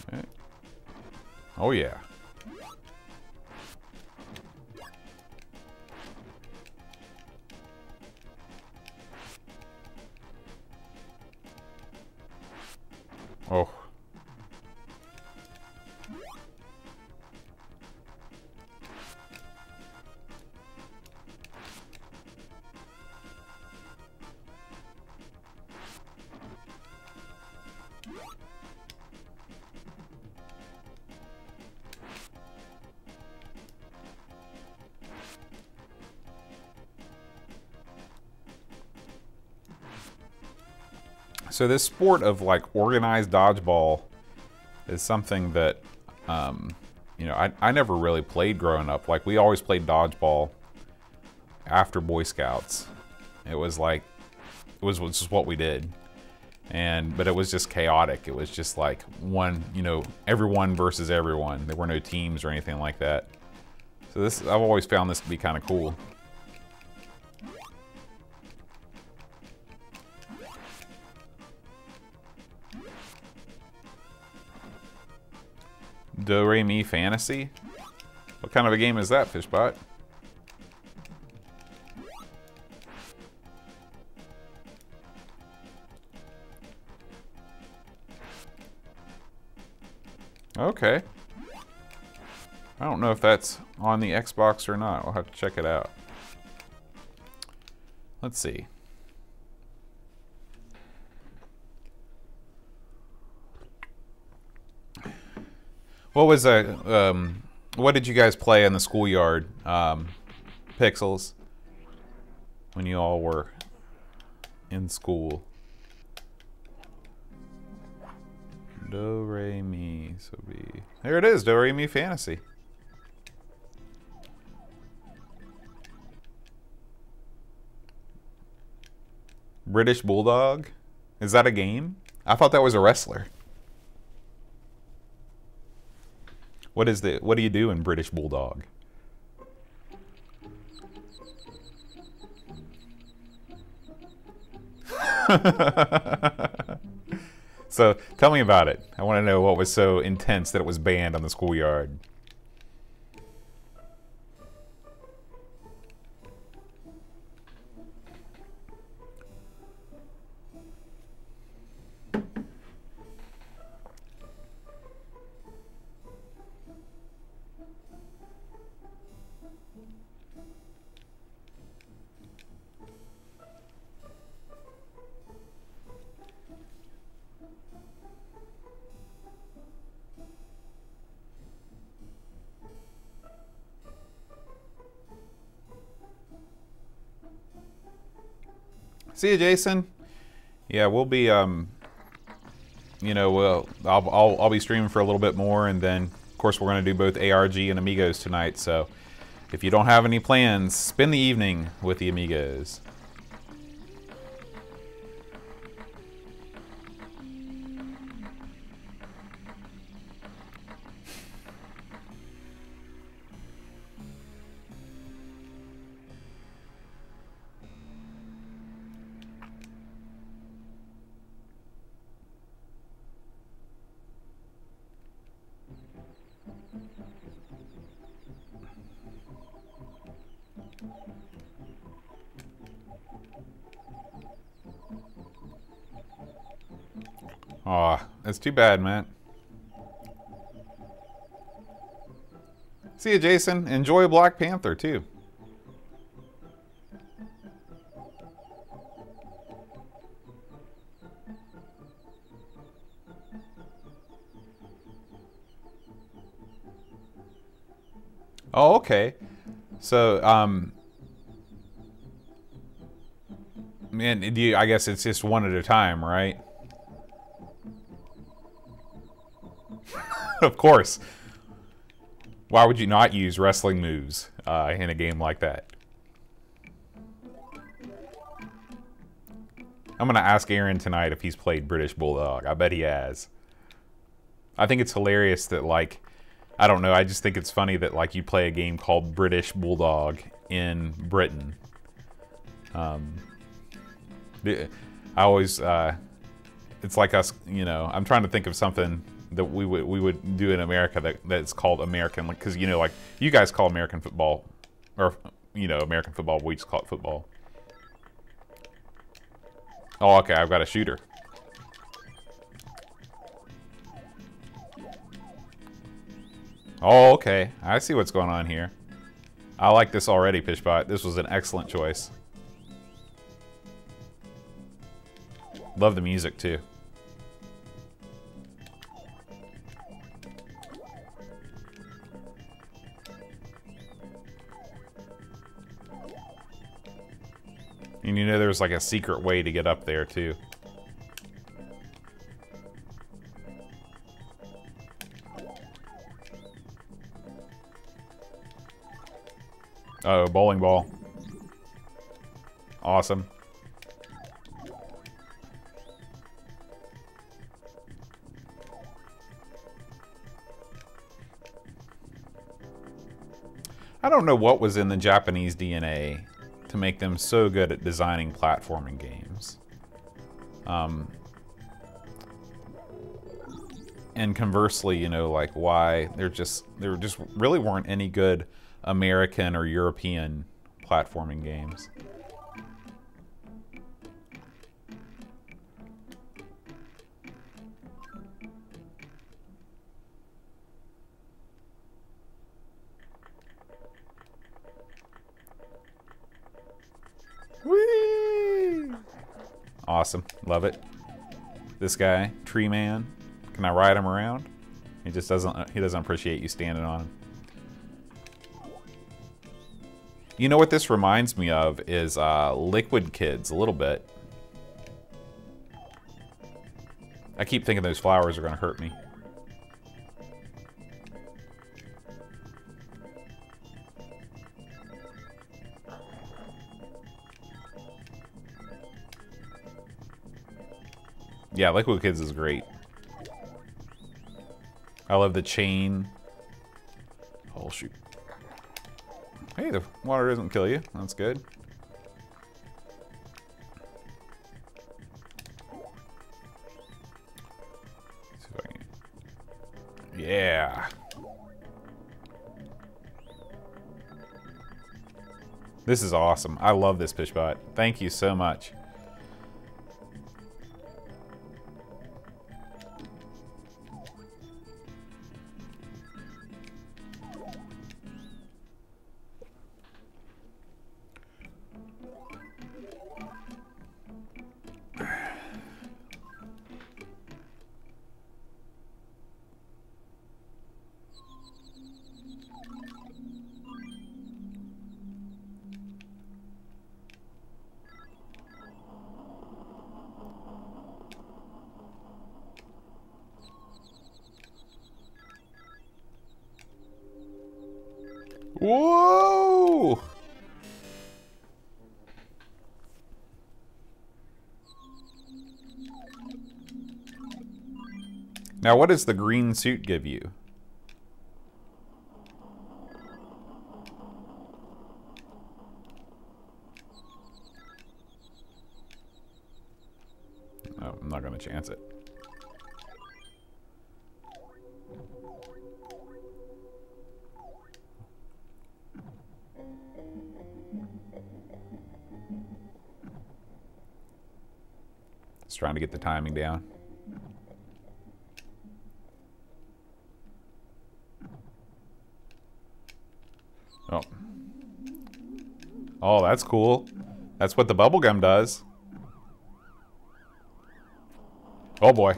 Okay. Oh yeah. Oh. So this sport of like organized dodgeball is something that, you know, I never really played growing up. Like we always played dodgeball after Boy Scouts. It was like, it was just what we did. But it was just chaotic. It was just like one, you know, everyone versus everyone. There were no teams or anything like that. So this, I've always found this to be kind of cool. Do Re Mi Fantasy? What kind of a game is that, Fishbot? Okay. I don't know if that's on the Xbox or not. We'll have to check it out. Let's see. What was what did you guys play in the schoolyard, Pixels, when you all were in school? Do, Re, Mi, so be. There it is, Do, Re, Mi Fantasy. British Bulldog? Is that a game? I thought that was a wrestler. What do you do in British Bulldog? So tell me about it. I want to know what was so intense that it was banned on the schoolyard. See you, Jason. Yeah, we'll be you know, I'll be streaming for a little bit more, and then of course we're going to do both ARG and Amigos tonight. So if you don't have any plans, spend the evening with the Amigos. Aw, that's too bad, man. See you, Jason. Enjoy Black Panther, too. Oh, okay. So, man, I guess it's just one at a time, right? Of course. Why would you not use wrestling moves in a game like that? I'm going to ask Aaron tonight if he's played British Bulldog. I bet he has. I think it's hilarious that, like, I don't know, I just think it's funny that, like, you play a game called British Bulldog in Britain. I always, it's like us, you know, I'm trying to think of something that we would do in America that's called American, because, you know, like, you guys call American football, or, you know, American football, we just call it football. Oh, okay, I've got a shooter. Oh, okay, I see what's going on here. I like this already, Pishbot. This was an excellent choice. Love the music, too. And you know there's like a secret way to get up there, too. Oh, bowling ball. Awesome. I don't know what was in the Japanese DNA to make them so good at designing platforming games. And conversely, you know, like why there just really weren't any good American or European platforming games. Whee! Awesome. Love it. This guy, Tree Man. Can I ride him around? He doesn't appreciate you standing on him. You know what this reminds me of is Liquid Kids a little bit. I keep thinking those flowers are going to hurt me. Yeah, Liquid Kids is great. I love the chain. Oh, shoot. Hey, the water doesn't kill you. That's good. See if I can... Yeah. This is awesome. I love this Pushbot. Thank you so much. Whoa! Now, what does the green suit give you? Oh, I'm not going to chance it. Just trying to get the timing down. Oh. Oh, that's cool. That's what the bubblegum does. Oh boy.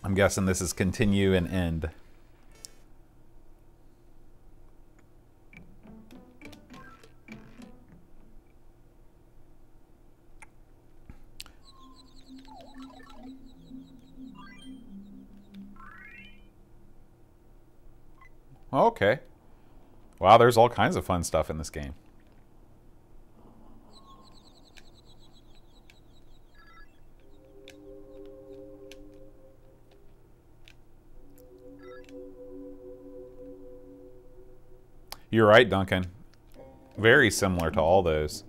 I'm guessing this is continue and end. Okay. Wow, there's all kinds of fun stuff in this game. You're right, Duncan. Very similar to all those.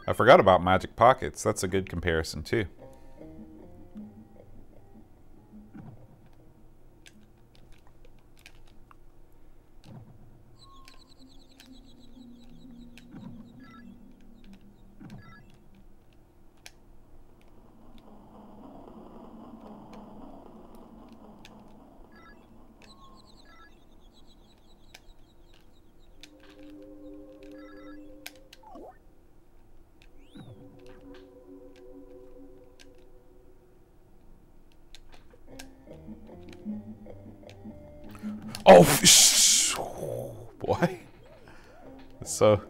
I forgot about Magic Pockets. That's a good comparison, too. Oh, boy. So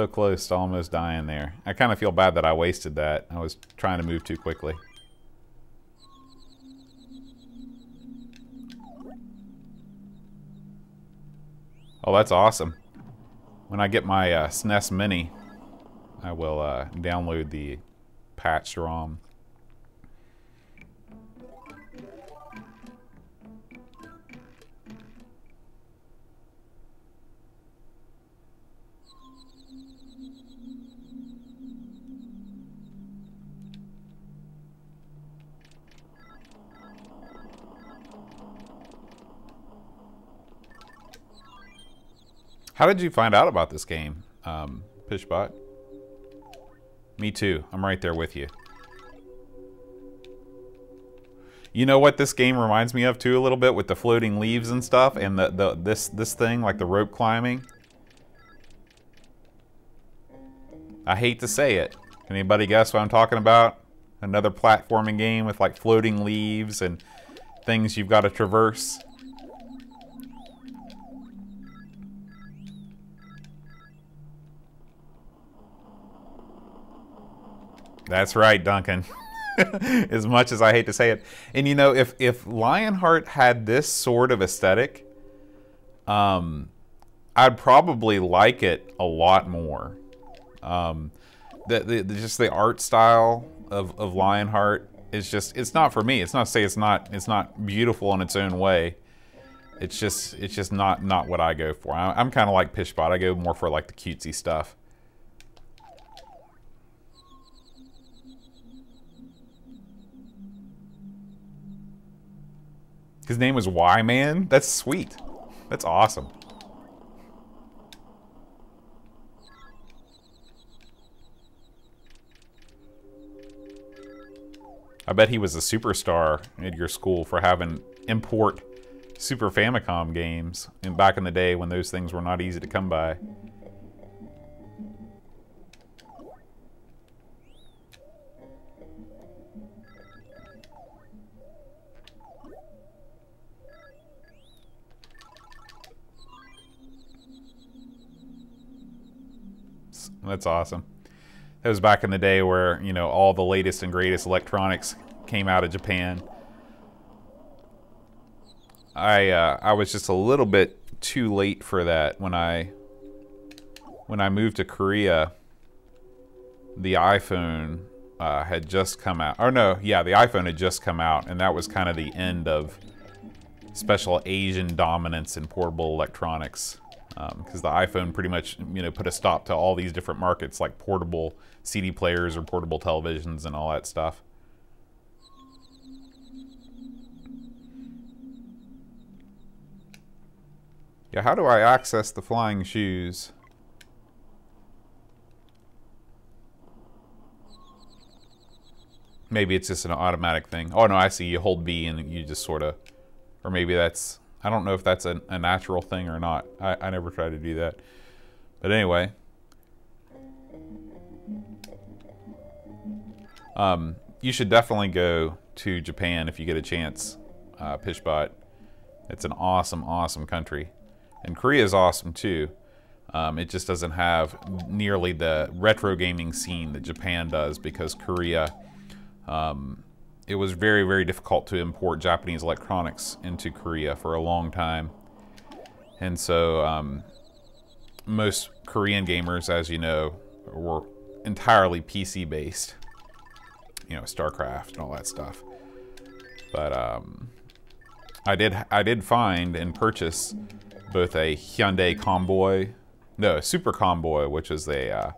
close to almost dying there. I kind of feel bad that I wasted that. I was trying to move too quickly. Oh, that's awesome. When I get my SNES Mini, I will download the patched ROM. How did you find out about this game, Pishbot? Me too. I'm right there with you. You know what this game reminds me of too a little bit with the floating leaves and stuff, and this thing like the rope climbing. I hate to say it. Anybody guess what I'm talking about? Another platforming game with like floating leaves and things you've got to traverse. That's right, Duncan. As much as I hate to say it. And you know, if Lionheart had this sort of aesthetic, I I'd probably like it a lot more. Just the art style of Lionheart is just, it's not for me. It's not to say it's not beautiful in its own way. It's just not what I go for. I'm kind of like Pishbot. I go more for like the cutesy stuff. His name was Y-Man? That's sweet. That's awesome. I bet he was a superstar at your school for having import Super Famicom games and back in the day when those things were not easy to come by. That's awesome. That was back in the day where, you know, all the latest and greatest electronics came out of Japan. I was just a little bit too late for that. When I moved to Korea, the iPhone had just come out. Or no, yeah, the iPhone had just come out, and that was kind of the end of special Asian dominance in portable electronics. Because the iPhone pretty much, you know, put a stop to all these different markets like portable CD players or portable televisions and all that stuff. Yeah, how do I access the flying shoes? Maybe it's just an automatic thing. Oh no, I see. You hold B and you just sort of, or maybe that's, I don't know if that's a natural thing or not. I never tried to do that. But anyway. You should definitely go to Japan if you get a chance, Pishbot. It's an awesome, awesome country. And Korea is awesome too. It just doesn't have nearly the retro gaming scene that Japan does because Korea, it was very, very difficult to import Japanese electronics into Korea for a long time. And so most Korean gamers, as you know, were entirely PC based. You know, StarCraft and all that stuff. But I did find and purchase both a Hyundai Convoy, no, a Super Convoy, which is a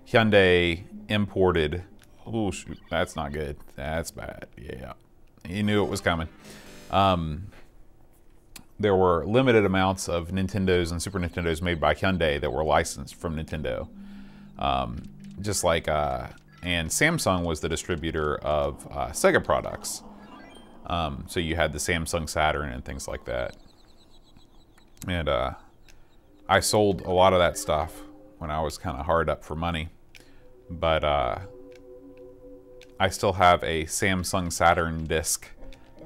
Hyundai imported. Oh shoot, that's not good. That's bad. Yeah, you knew it was coming. There were limited amounts of Nintendos and Super Nintendos made by Hyundai that were licensed from Nintendo. Just like, and Samsung was the distributor of Sega products. So you had the Samsung Saturn and things like that. And I sold a lot of that stuff when I was kind of hard up for money. But I still have a Samsung Saturn disc,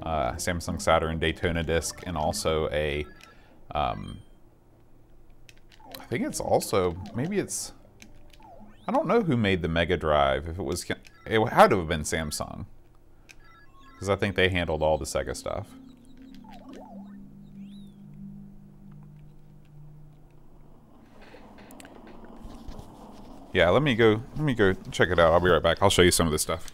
Samsung Saturn Daytona disc, and also a, I think it's also, maybe it's, I don't know who made the Mega Drive. If it was, it had to have been Samsung, because I think they handled all the Sega stuff. Yeah, let me go check it out. I'll be right back. I'll show you some of this stuff.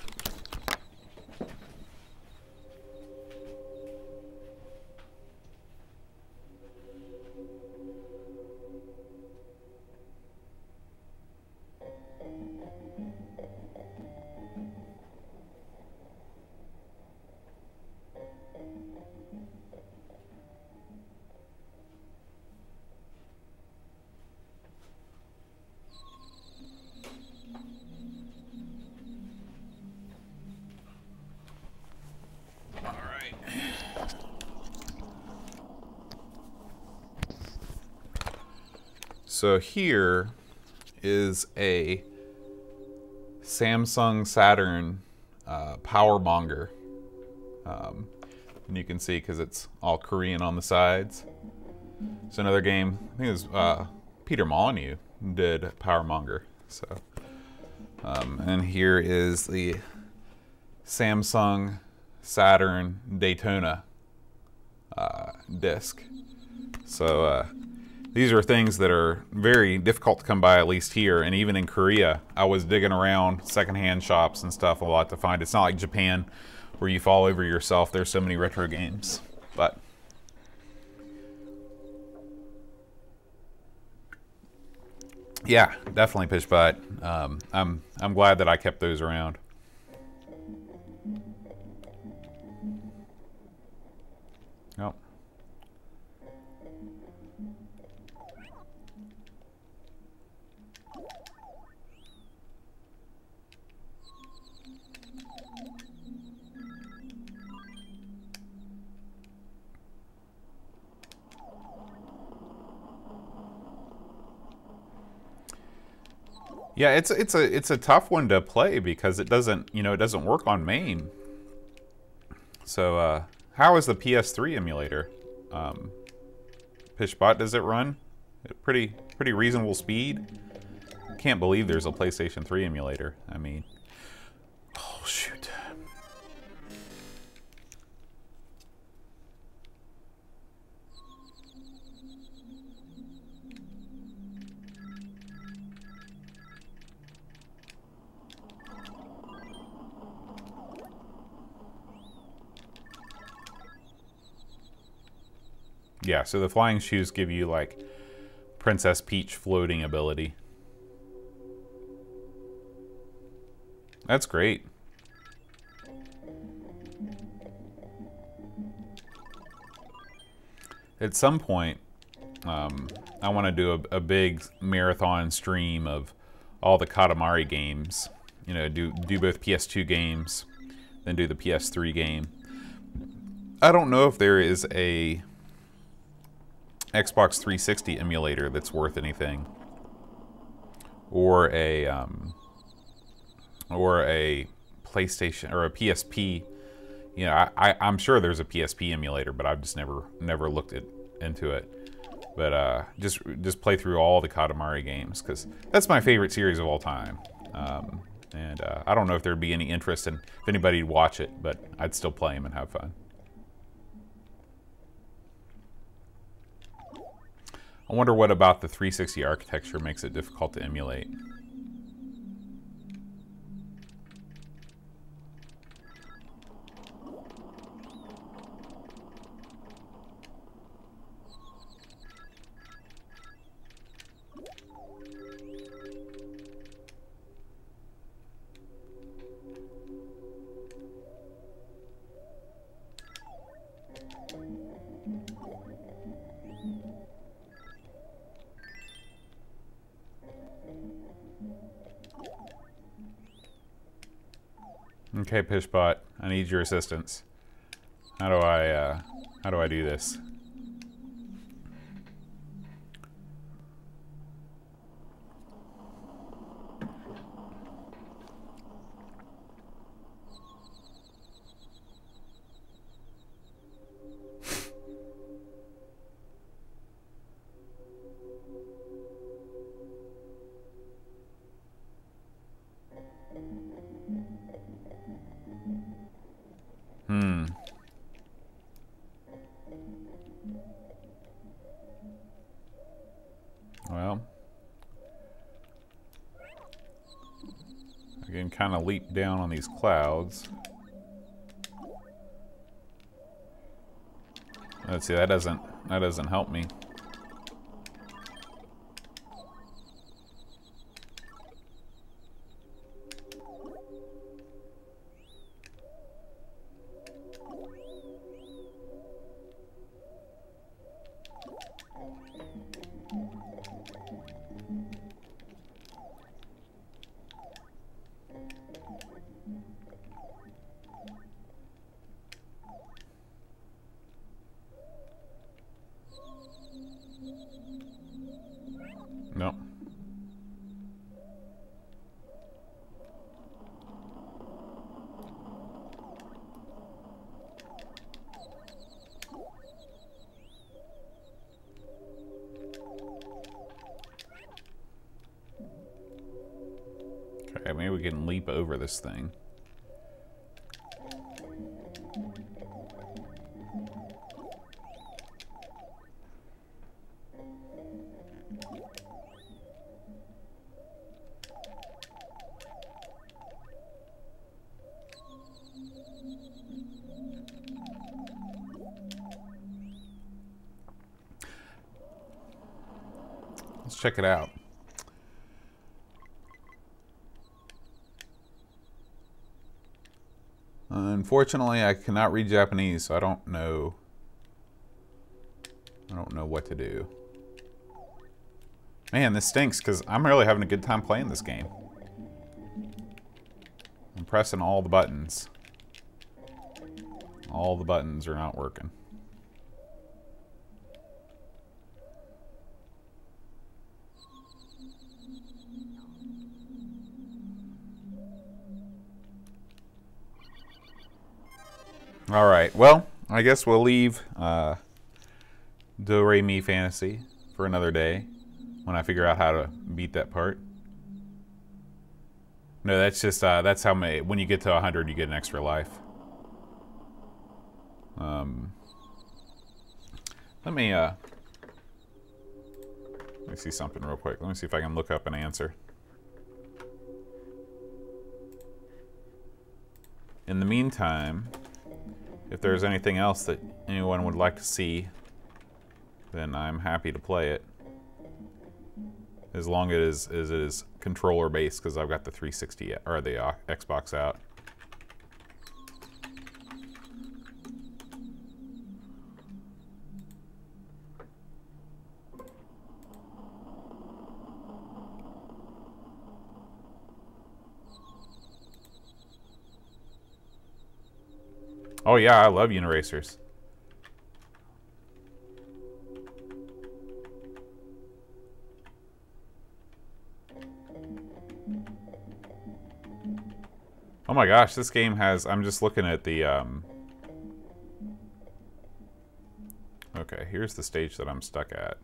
So here is a Samsung Saturn power monger. And you can see because it's all Korean on the sides. It's another game, I think it was Peter Molyneux did Power Monger. So, and here is the Samsung Saturn Daytona disc. So these are things that are very difficult to come by, at least here. And even in Korea, I was digging around secondhand shops and stuff a lot to find. It's not like Japan where you fall over yourself. There's so many retro games. But yeah, definitely Pitch Butt. I'm glad that I kept those around. Oh. Yeah, it's a tough one to play because it doesn't work on MAME. So how is the PS3 emulator? Pishbot, does it run at pretty reasonable speed? Can't believe there's a PlayStation 3 emulator. I mean, oh shoot. Yeah, so the flying shoes give you, like, Princess Peach floating ability. That's great. At some point, I want to do a big marathon stream of all the Katamari games. You know, do both PS2 games, then do the PS3 game. I don't know if there is a Xbox 360 emulator that's worth anything, or a PlayStation or a PSP. You know, I'm sure there's a PSP emulator, but I've just never looked into it. But just play through all the Katamari games because that's my favorite series of all time. And I don't know if there'd be any interest in if anybody would watch it, but I'd still play them and have fun. I wonder what about the 360 architecture makes it difficult to emulate. Okay, Pishbot, I need your assistance. How do I do this? Well, I can kind of leap down on these clouds. Let's see, that doesn't help me. No. Okay, maybe we can leap over this thing. Let's check it out. Unfortunately, I cannot read Japanese, so I don't know what to do. Man, this stinks, because I'm really having a good time playing this game. I'm pressing all the buttons. All the buttons are not working. Alright, well, I guess we'll leave Do Re Mi Fantasy for another day when I figure out how to beat that part. No, that's just, that's how many, when you get to 100, you get an extra life. Let me see something real quick. Let me see if I can look up an answer. In the meantime, if there's anything else that anyone would like to see, then I'm happy to play it. As long as it is controller based, because I've got the 360 or the Xbox out. Oh yeah, I love Uniracers. Oh my gosh, this game has, I'm just looking at the, okay, here's the stage that I'm stuck at.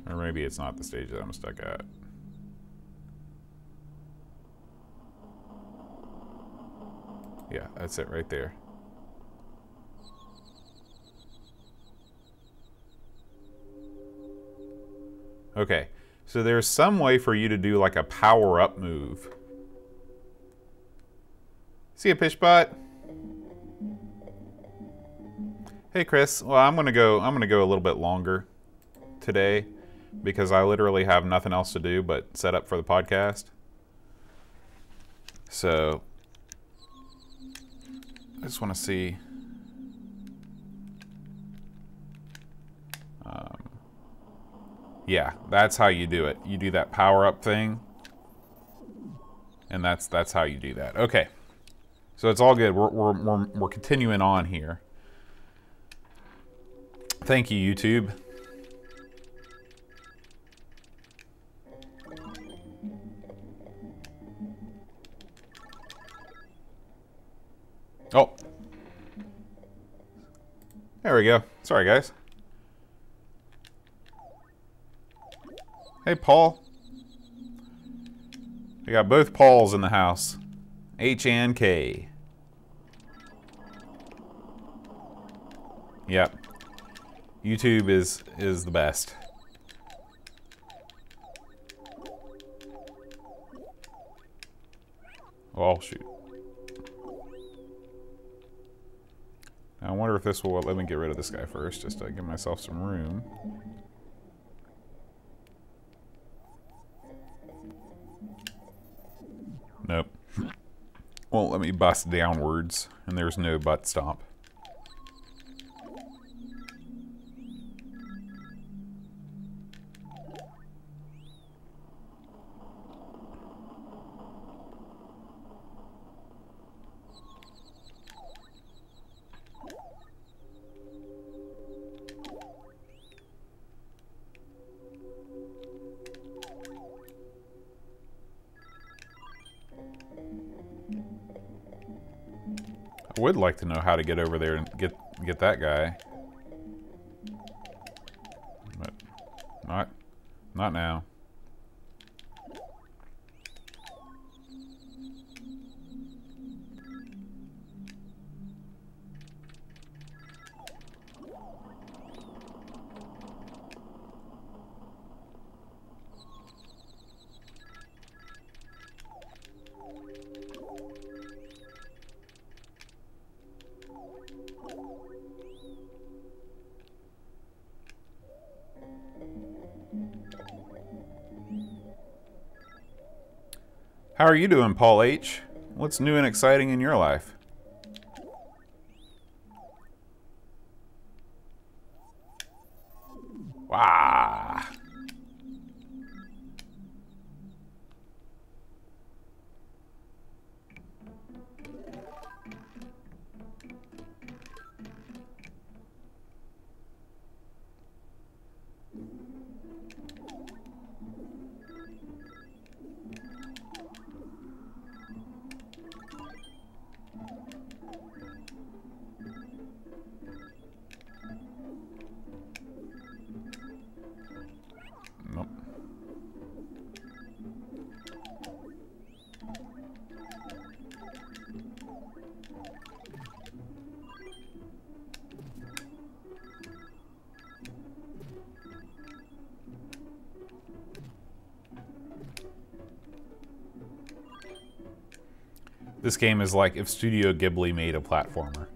Or maybe it's not the stage that I'm stuck at. Yeah, that's it right there. Okay, so there's some way for you to do like a power-up move. See a Pishbot? Hey Chris, well I'm gonna go a little bit longer today because I literally have nothing else to do but set up for the podcast. So I just want to see. Yeah, that's how you do it. You do that power-up thing, and that's how you do that. Okay, so it's all good. We're continuing on here. Thank you, YouTube. Oh. There we go. Sorry, guys. Hey, Paul. I got both Pauls in the house. H and K. Yep. YouTube is the best. Oh, shoot. I wonder if this will let me get rid of this guy first, just to give myself some room. Nope. Won't let me bust downwards, and there's no butt stomp. I would like to know how to get over there and get that guy. But not now. How are you doing, Paul H? What's new and exciting in your life? Wow. Nope. This game is like if Studio Ghibli made a platformer.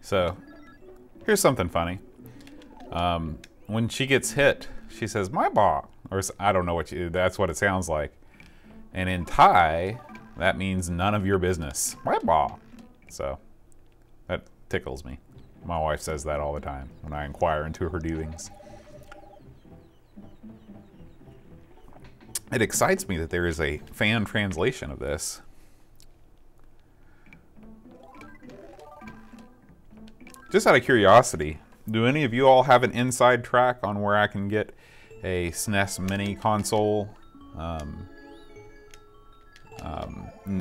So, here's something funny. When she gets hit, she says, "My ball," or I don't know what that's what it sounds like. And in Thai, that means none of your business. My ball. So, that tickles me. My wife says that all the time when I inquire into her doings. It excites me that there is a fan translation of this. Just out of curiosity, do any of you all have an inside track on where I can get a SNES mini console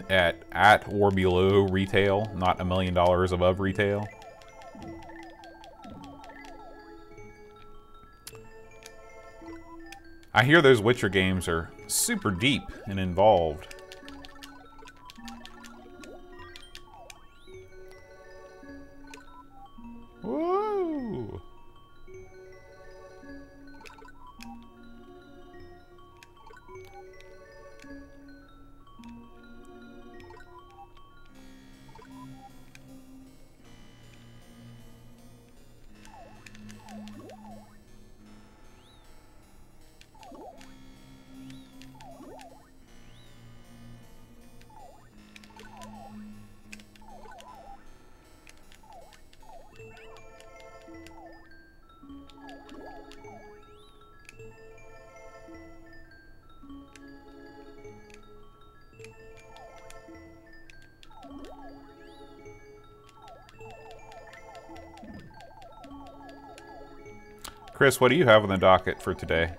at or below retail, not $1 million above retail? I hear those Witcher games are super deep and involved. Woo! Chris, what do you have on the docket for today?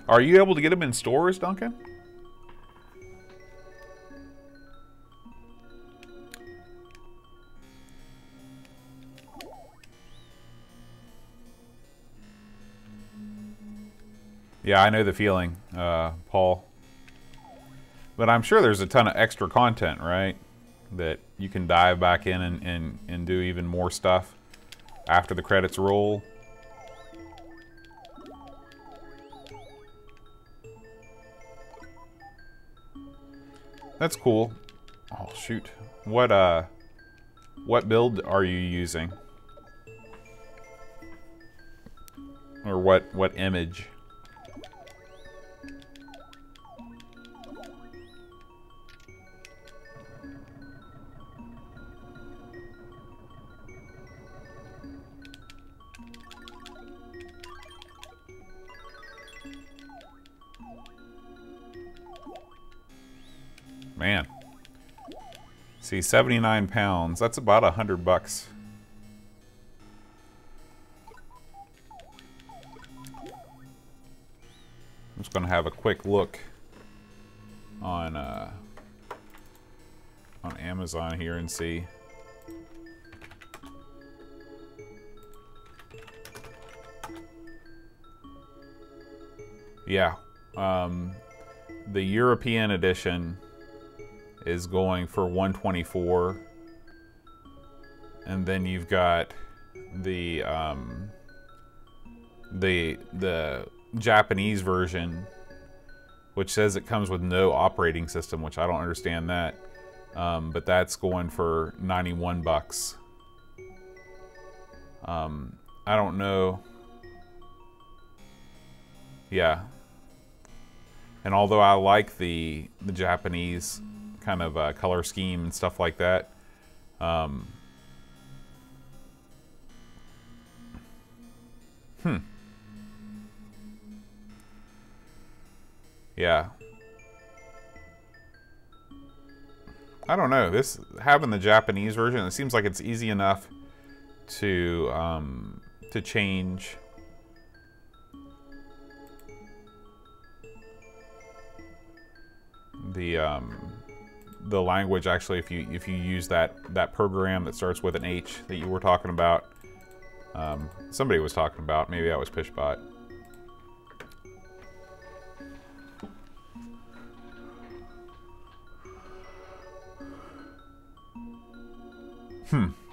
Are you able to get them in stores, Duncan? Yeah, I know the feeling, Paul. But I'm sure there's a ton of extra content, right? That you can dive back in and do even more stuff after the credits roll. That's cool. Oh shoot. What build are you using? Or what image? Man. See, 79 pounds. That's about $100. I'm just gonna have a quick look on Amazon here and see. Yeah, the European edition is going for $124, and then you've got the Japanese version, which says it comes with no operating system, which I don't understand that. but that's going for 91 bucks. I don't know. Yeah. And although I like the Japanese kind of color scheme and stuff like that, yeah. I don't know. This having the Japanese version, it seems like it's easy enough to change the language. Actually, if you use that program that starts with an H that you were talking about, somebody was talking about. Maybe that was Pishbot.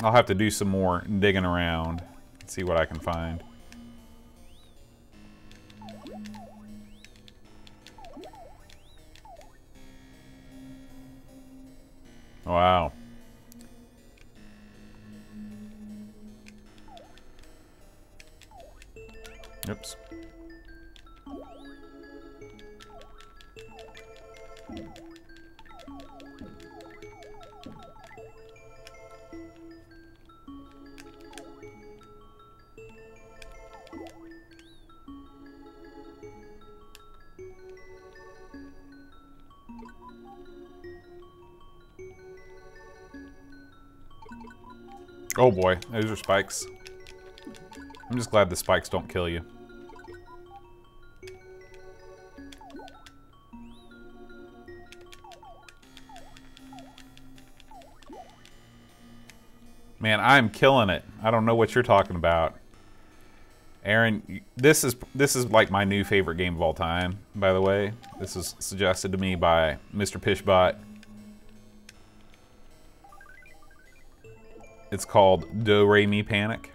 I'll have to do some more digging around and see what I can find. Wow. Oops. Oh boy, those are spikes. I'm just glad the spikes don't kill you. Man, I'm killing it. I don't know what you're talking about. Aaron, this is like my new favorite game of all time, by the way. This was suggested to me by Mr. Pishbot. It's called Do Re Mi Panic.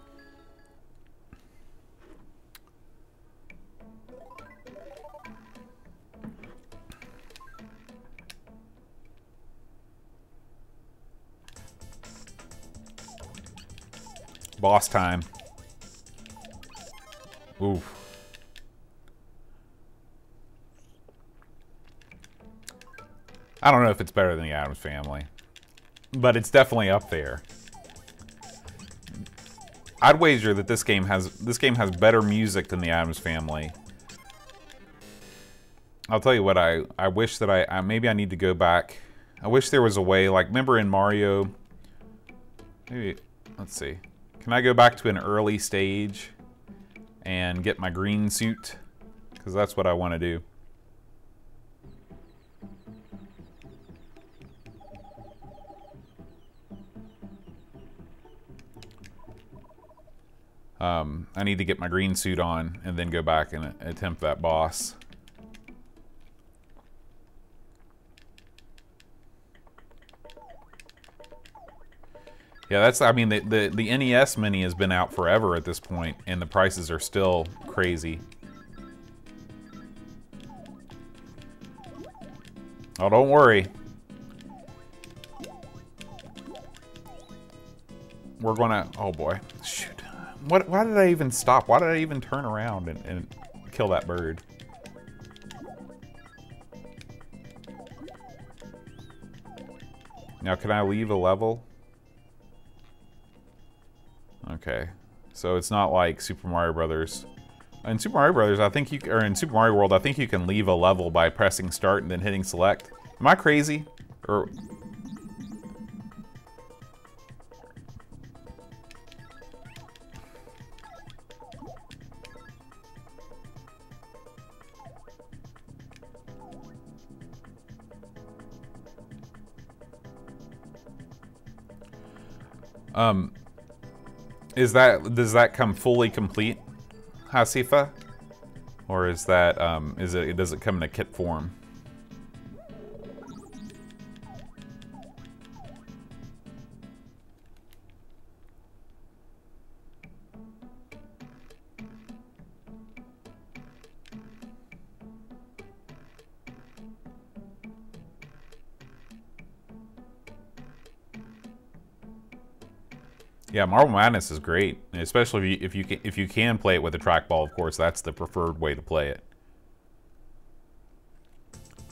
Boss time. Oof. I don't know if it's better than the Addams Family, but it's definitely up there. I'd wager that this game has better music than the Addams Family. I'll tell you what, I wish that I maybe I need to go back. I wish there was a way, like, remember in Mario, maybe, let's see. Can I go back to an early stage and get my green suit? Because that's what I want to do. I need to get my green suit on and then go back and attempt that boss. Yeah, that's, I mean, the NES Mini has been out forever at this point, and the prices are still crazy. Oh, don't worry. We're gonna, oh boy, shoot. Why did I even stop? Why did I even turn around and kill that bird? Now, can I leave a level? Okay, so it's not like Super Mario Brothers. In Super Mario Brothers, I think or in Super Mario World, I think you can leave a level by pressing start and then hitting select. Am I crazy? Or does that come fully complete, Hasifa? Or is that does it come in a kit form? Yeah, Marble Madness is great, especially if you can play it with a trackball. Of course, that's the preferred way to play it.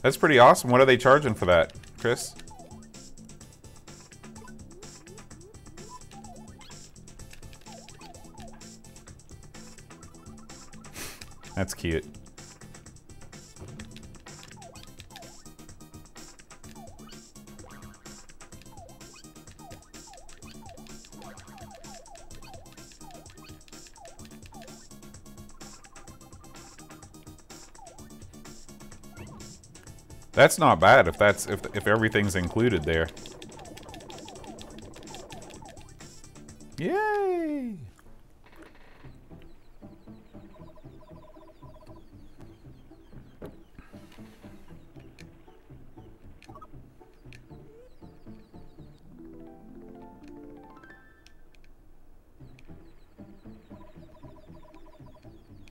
That's pretty awesome. What are they charging for that, Chris? That's cute. That's not bad if everything's included there. Yay!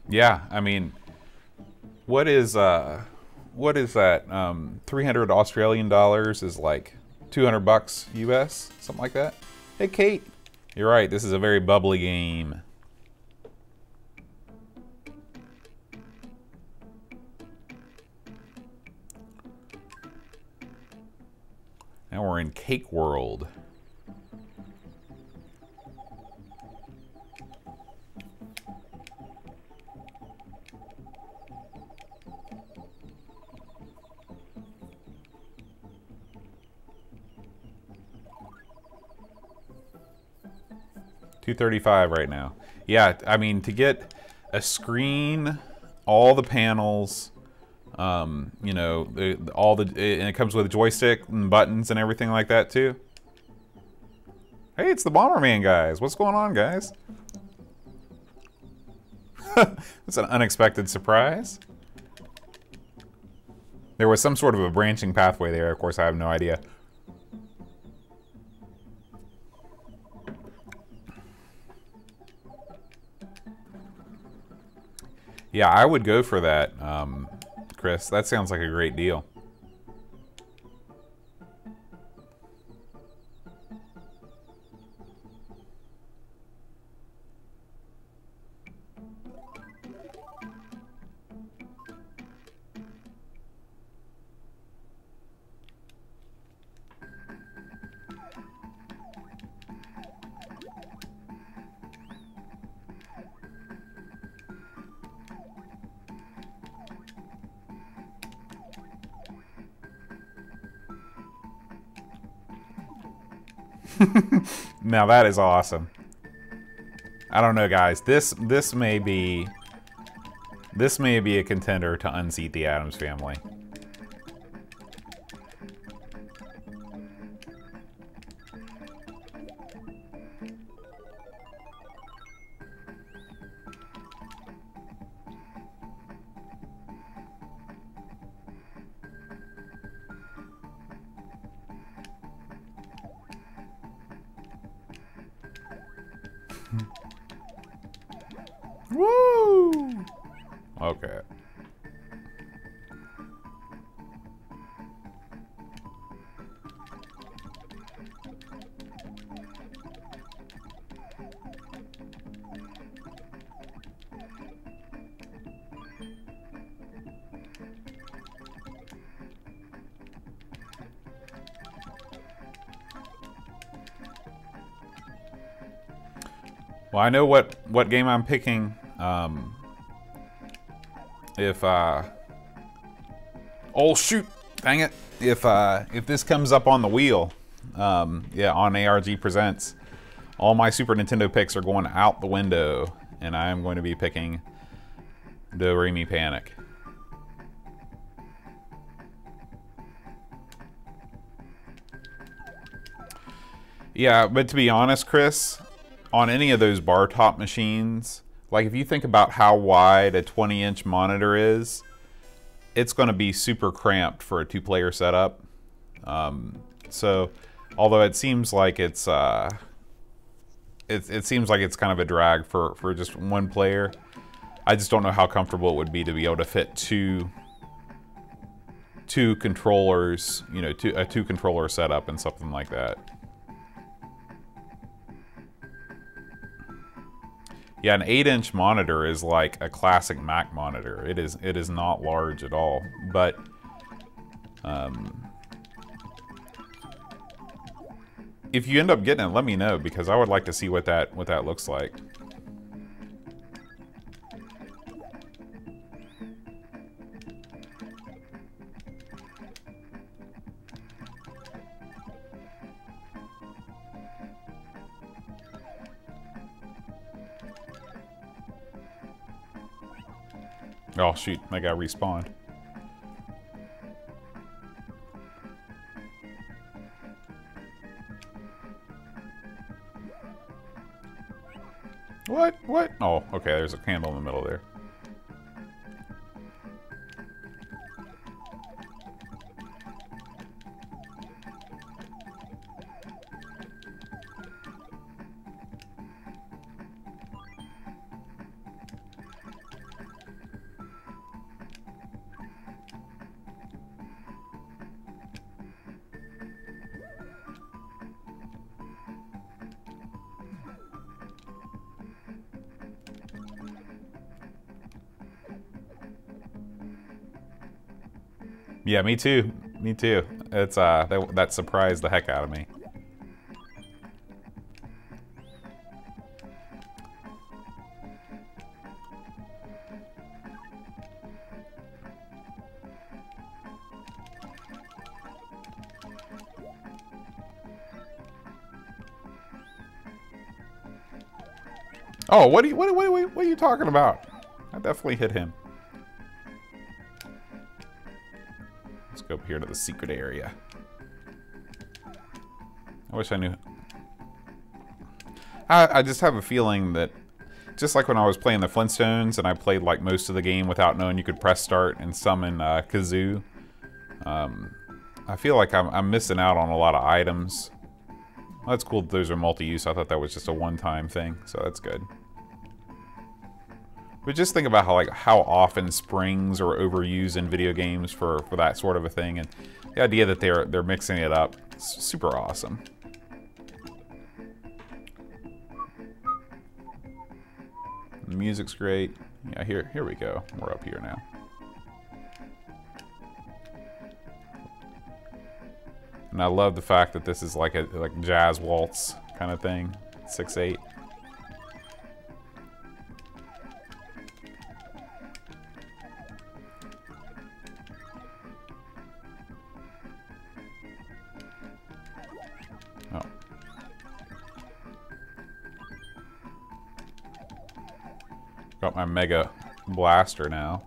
Yeah, I mean, what is that? 300 Australian dollars is like 200 bucks US, something like that. Hey, Kate. You're right. This is a very bubbly game. Now we're in Cake World. $235 right now. Yeah, I mean, to get a screen, all the panels, you know, and it comes with a joystick and buttons and everything like that too. Hey, it's the Bomberman guys. What's going on, guys? That's an unexpected surprise. There was some sort of a branching pathway there. Of course, I have no idea. Yeah, I would go for that, Chris. That sounds like a great deal. Now that is awesome. I don't know, guys. This may be a contender to unseat the Addams family. Woo! Okay. Well, I know what game I'm picking. Oh shoot, dang it! If this comes up on the wheel, yeah, on ARG Presents, all my Super Nintendo picks are going out the window, and I am going to be picking Do Re Mi Panic. Yeah, but to be honest, Chris, on any of those bar top machines, like if you think about how wide a 20-inch monitor is, it's going to be super cramped for a two-player setup. So, although it seems like it seems like it's kind of a drag for just one player, I just don't know how comfortable it would be to be able to fit two controllers, you know, a two controller setup and something like that. Yeah, an 8-inch monitor is like a classic Mac monitor. It is not large at all, but if you end up getting it, let me know, because I would like to see what that looks like. Oh shoot, I got respawned. What? Oh, okay, there's a candle in the middle there. Yeah, me too. Me too. It's that surprised the heck out of me. Oh, what are you talking about? I definitely hit him. Let's go up here to the secret area. I wish I knew. I just have a feeling that, just like when I was playing the Flintstones and I played like most of the game without knowing you could press start and summon Kazoo, I feel like I'm missing out on a lot of items. Well, that's cool that those are multi-use. I thought that was just a one-time thing, so that's good. But just think about how often springs are overused in video games for that sort of a thing, and the idea that they're mixing it up, it's super awesome. The music's great. Yeah, here we go. We're up here now. And I love the fact that this is like a jazz waltz kind of thing. 6/8. Oh. Got my Mega Blaster now.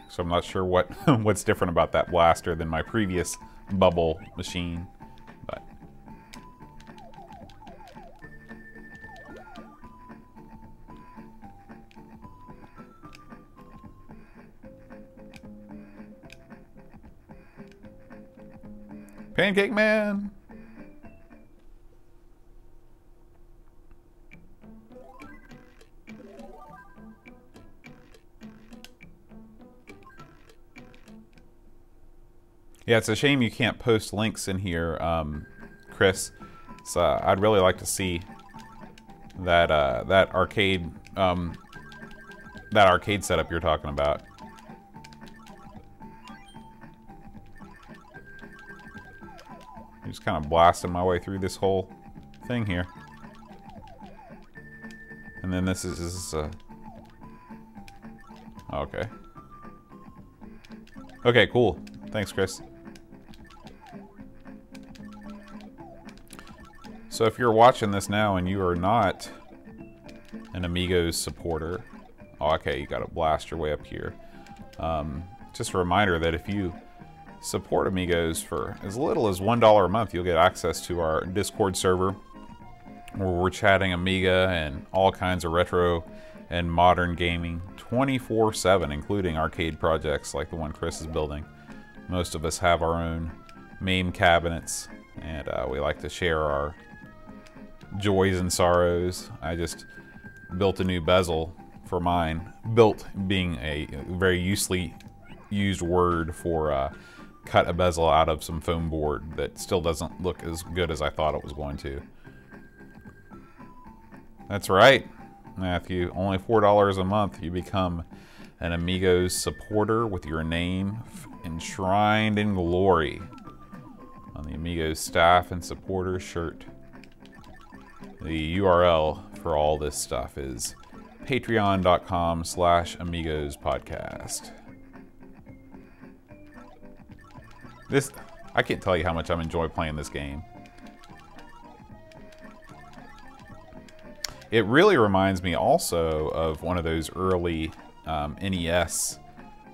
So I'm not sure what's different about that blaster than my previous bubble machine, but Pancake Man. Yeah, it's a shame you can't post links in here, Chris. So I'd really like to see that that arcade setup you're talking about. I'm just kind of blasting my way through this whole thing here, and then this is okay. Okay, cool. Thanks, Chris. So if you're watching this now and you are not an Amigos supporter, oh, okay, you gotta blast your way up here. Just a reminder that if you support Amigos for as little as $1 a month, you'll get access to our Discord server where we're chatting Amiga and all kinds of retro and modern gaming 24/7, including arcade projects like the one Chris is building. Most of us have our own MAME cabinets, and we like to share our joys and sorrows. I just built a new bezel for mine. Built being a very usely used word for cut a bezel out of some foam board that still doesn't look as good as I thought it was going to. That's right, Matthew. Only $4 a month. You become an Amigos supporter with your name enshrined in glory on the Amigos staff and supporter shirt. The URL for all this stuff is patreon.com/AmigosPodcast. I can't tell you how much I'm enjoying playing this game. It really reminds me also of one of those early NES,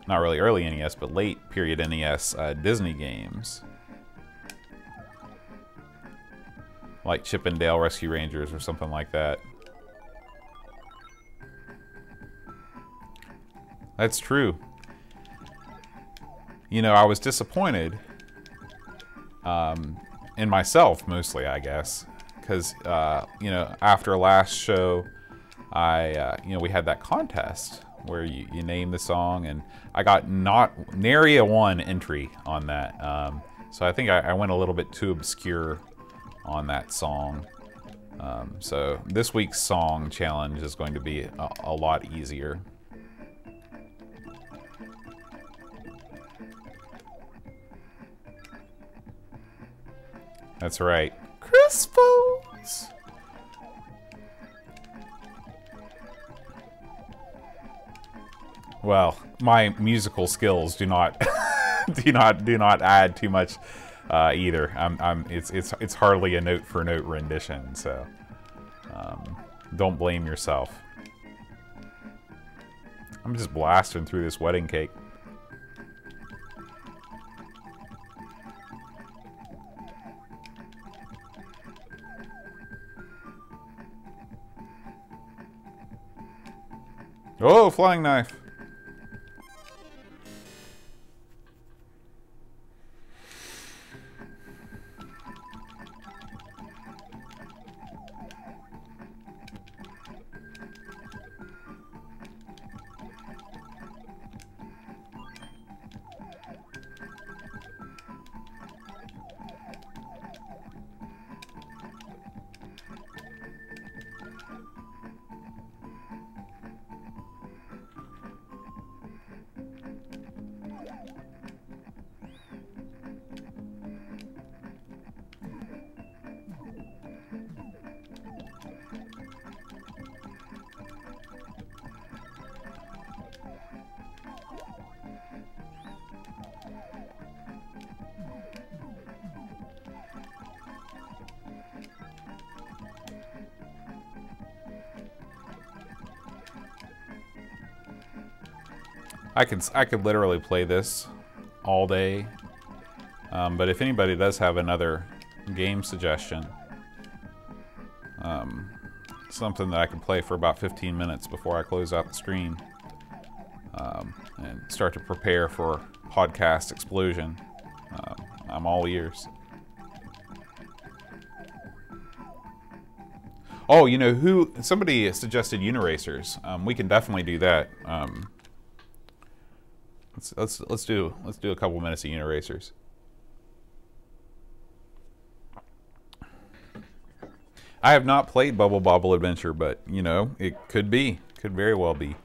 not really early NES, but late period NES Disney games. Like Chip and Dale Rescue Rangers or something like that. That's true. You know, I was disappointed in myself, mostly, I guess. Because, you know, after last show, you know, we had that contest where you name the song, and I got nary a 1 entry on that. So I think I went a little bit too obscure on that song. So this week's song challenge is going to be a lot easier. That's right. Crispos! Well, my musical skills do not do not add too much either. It's hardly a note for note rendition, so don't blame yourself. I'm just blasting through this wedding cake. Oh, flying knife. I could literally play this all day, but if anybody does have another game suggestion, something that I can play for about 15 minutes before I close out the stream and start to prepare for podcast explosion, I'm all ears. Oh, you know somebody suggested Uniracers. We can definitely do that. Let's do a couple minutes of Uniracers. I have not played Bubble Bobble Adventure, but you know, it could very well be.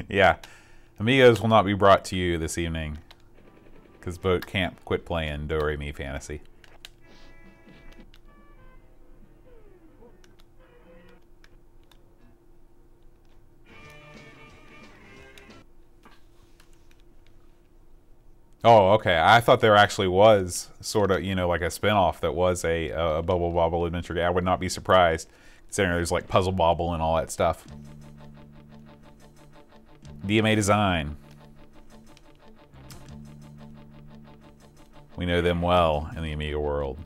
Yeah, Amigos will not be brought to you this evening because Boat can't quit playing Do Re Mi Fantasy. Oh, okay. I thought there actually was sort of, you know, like a spin-off that was a Bubble Bobble Adventure game. I would not be surprised, considering there's like Puzzle Bobble and all that stuff. DMA Design. We know them well in the Amiga world.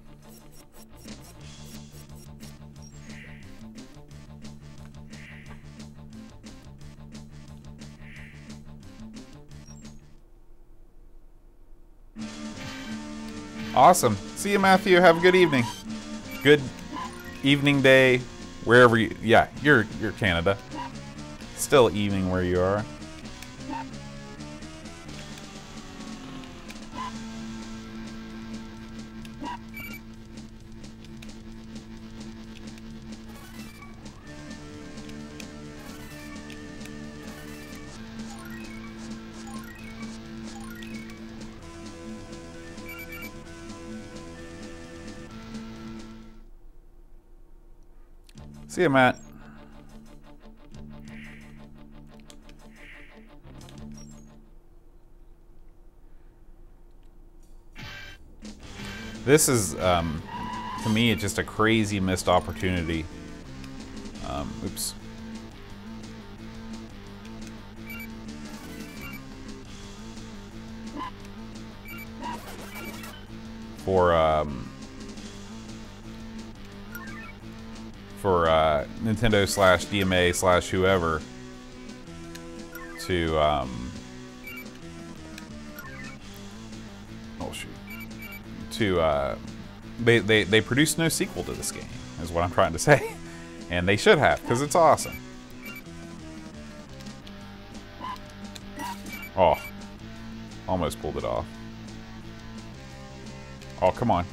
Awesome. See you, Matthew. Have a good evening. Good evening, day, Wherever you, yeah, you're Canada. Still evening where you are. See ya, Matt. This is, to me, it's just a crazy missed opportunity. Oops. For Nintendo / DMA / whoever to oh shoot, to they produced no sequel to this game is what I'm trying to say, and they should have, because it's awesome. Oh, almost pulled it off. Oh, come on.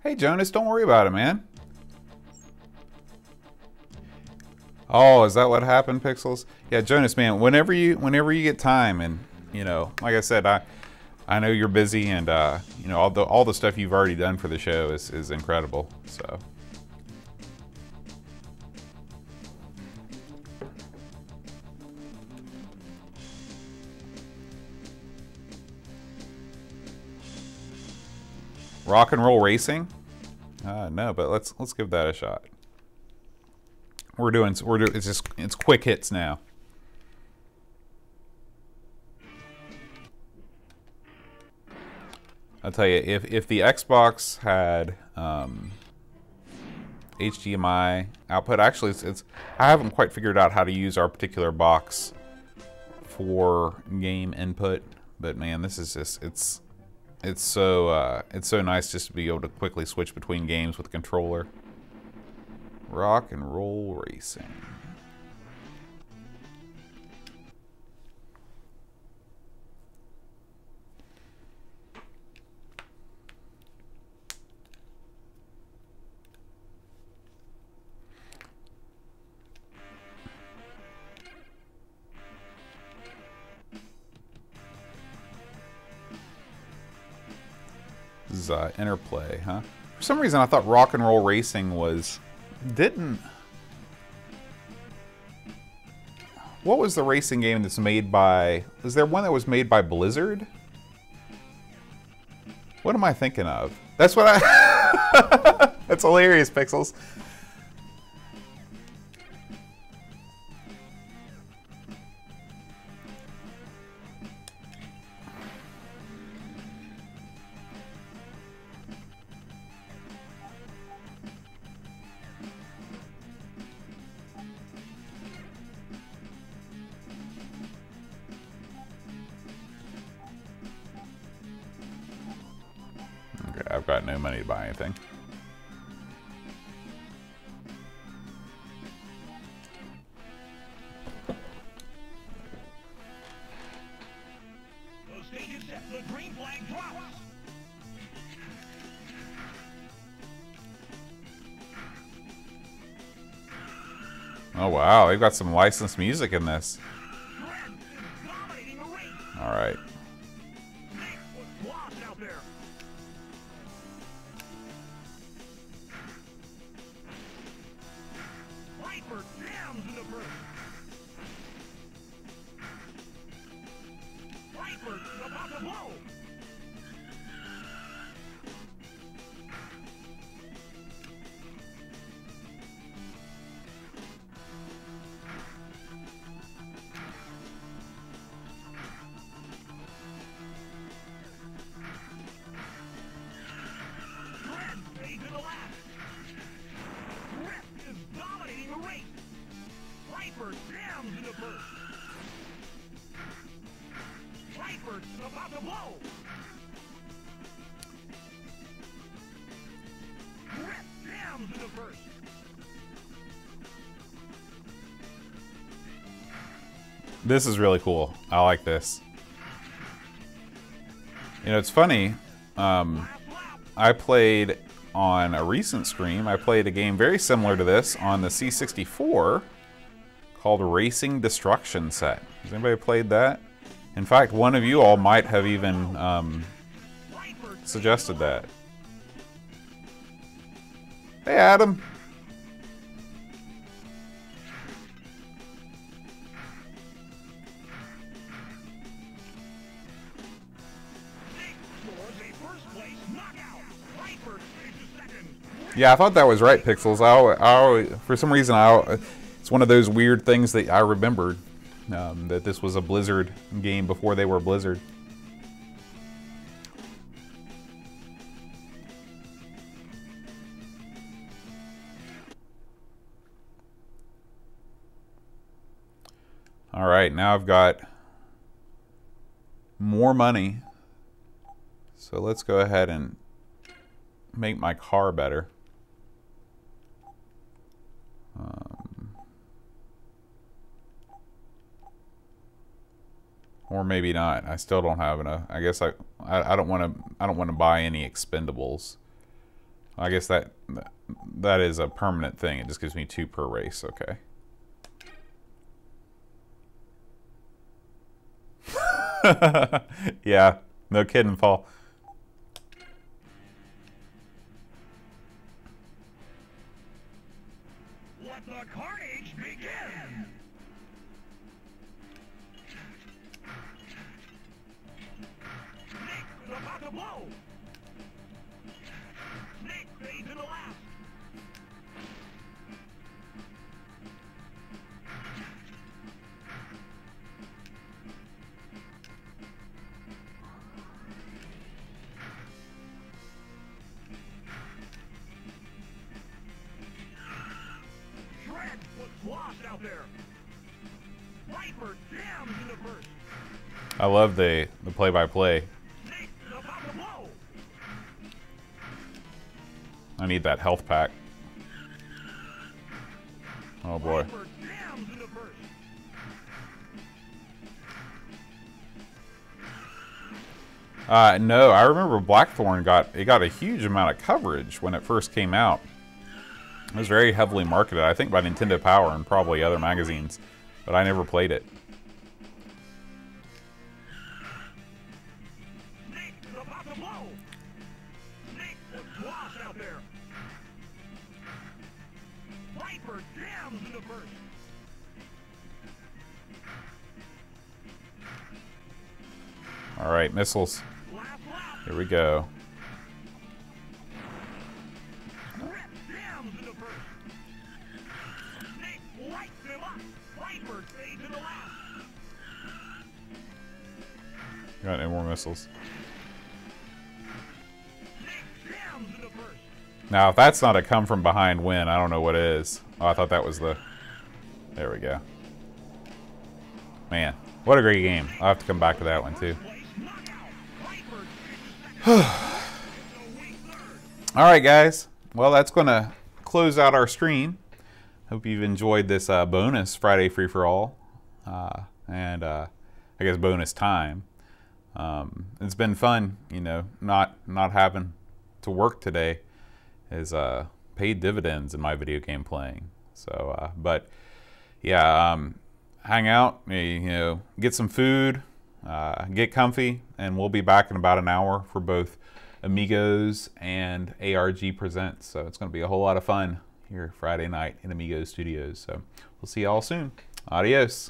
Hey, Jonas, don't worry about it, man. Oh, is that what happened, Pixels? Yeah, Jonas, man, whenever you get time, and, you know, like I said, I know you're busy, and, you know, all the stuff you've already done for the show is incredible, so. Rock and roll racing? No, but let's give that a shot. It's quick hits now. I'll tell you, if the Xbox had HDMI output, actually it's I haven't quite figured out how to use our particular box for game input, but man, this is just it's so nice just to be able to quickly switch between games with a controller. Rock and roll racing. This is Interplay, huh? For some reason, I thought Rock and Roll Racing was... What was the racing game that's made by... Was there one that was made by Blizzard? What am I thinking of? That's what I... That's hilarious, Pixels. I've got no money to buy anything. Oh wow, they've got some licensed music in this. All right. This is really cool. I like this. You know, it's funny. I played on a recent stream, I played a game very similar to this on the C64 called Racing Destruction Set. Has anybody played that? In fact, one of you all might have even suggested that. Hey, Adam. Yeah, I thought that was right, Pixels. For some reason, it's one of those weird things that I remembered, that this was a Blizzard game before they were Blizzard. All right, now I've got more money. So let's go ahead and make my car better. Or maybe not. I still don't have enough. I guess I don't want to buy any expendables. I guess that is a permanent thing. It just gives me 2 per race. Okay. Yeah, no kidding, Paul. Let the carnage begin. Snake is about to blow. Snake fades to the left. Lost out there. Viper jams in the burst. I love the play-by-play. Snake is about to blow. I need that health pack. Oh boy. Viper jams in the burst. No, I remember Blackthorn got a huge amount of coverage when it first came out. It was very heavily marketed, I think, by Nintendo Power and probably other magazines, but I never played it. Snake is about to blow. Snake is lost out there. Viper jams in the burst. All right, missiles. Last lap. Here we go. Got any more missiles? Now, if that's not a come from behind win, I don't know what is. Oh, I thought that was the... There we go. Man, what a great game. I'll have to come back to that one, too. Alright, guys. Well, that's going to close out our stream. Hope you've enjoyed this bonus Friday Free-for-All. And I guess bonus time. It's been fun, you know, not having to work today is paid dividends in my video game playing. So, but yeah, hang out, you know, get some food, get comfy, and we'll be back in about an hour for both Amigos and ARG Presents. So it's going to be a whole lot of fun here Friday night in Amigos Studios. So we'll see you all soon. Adios.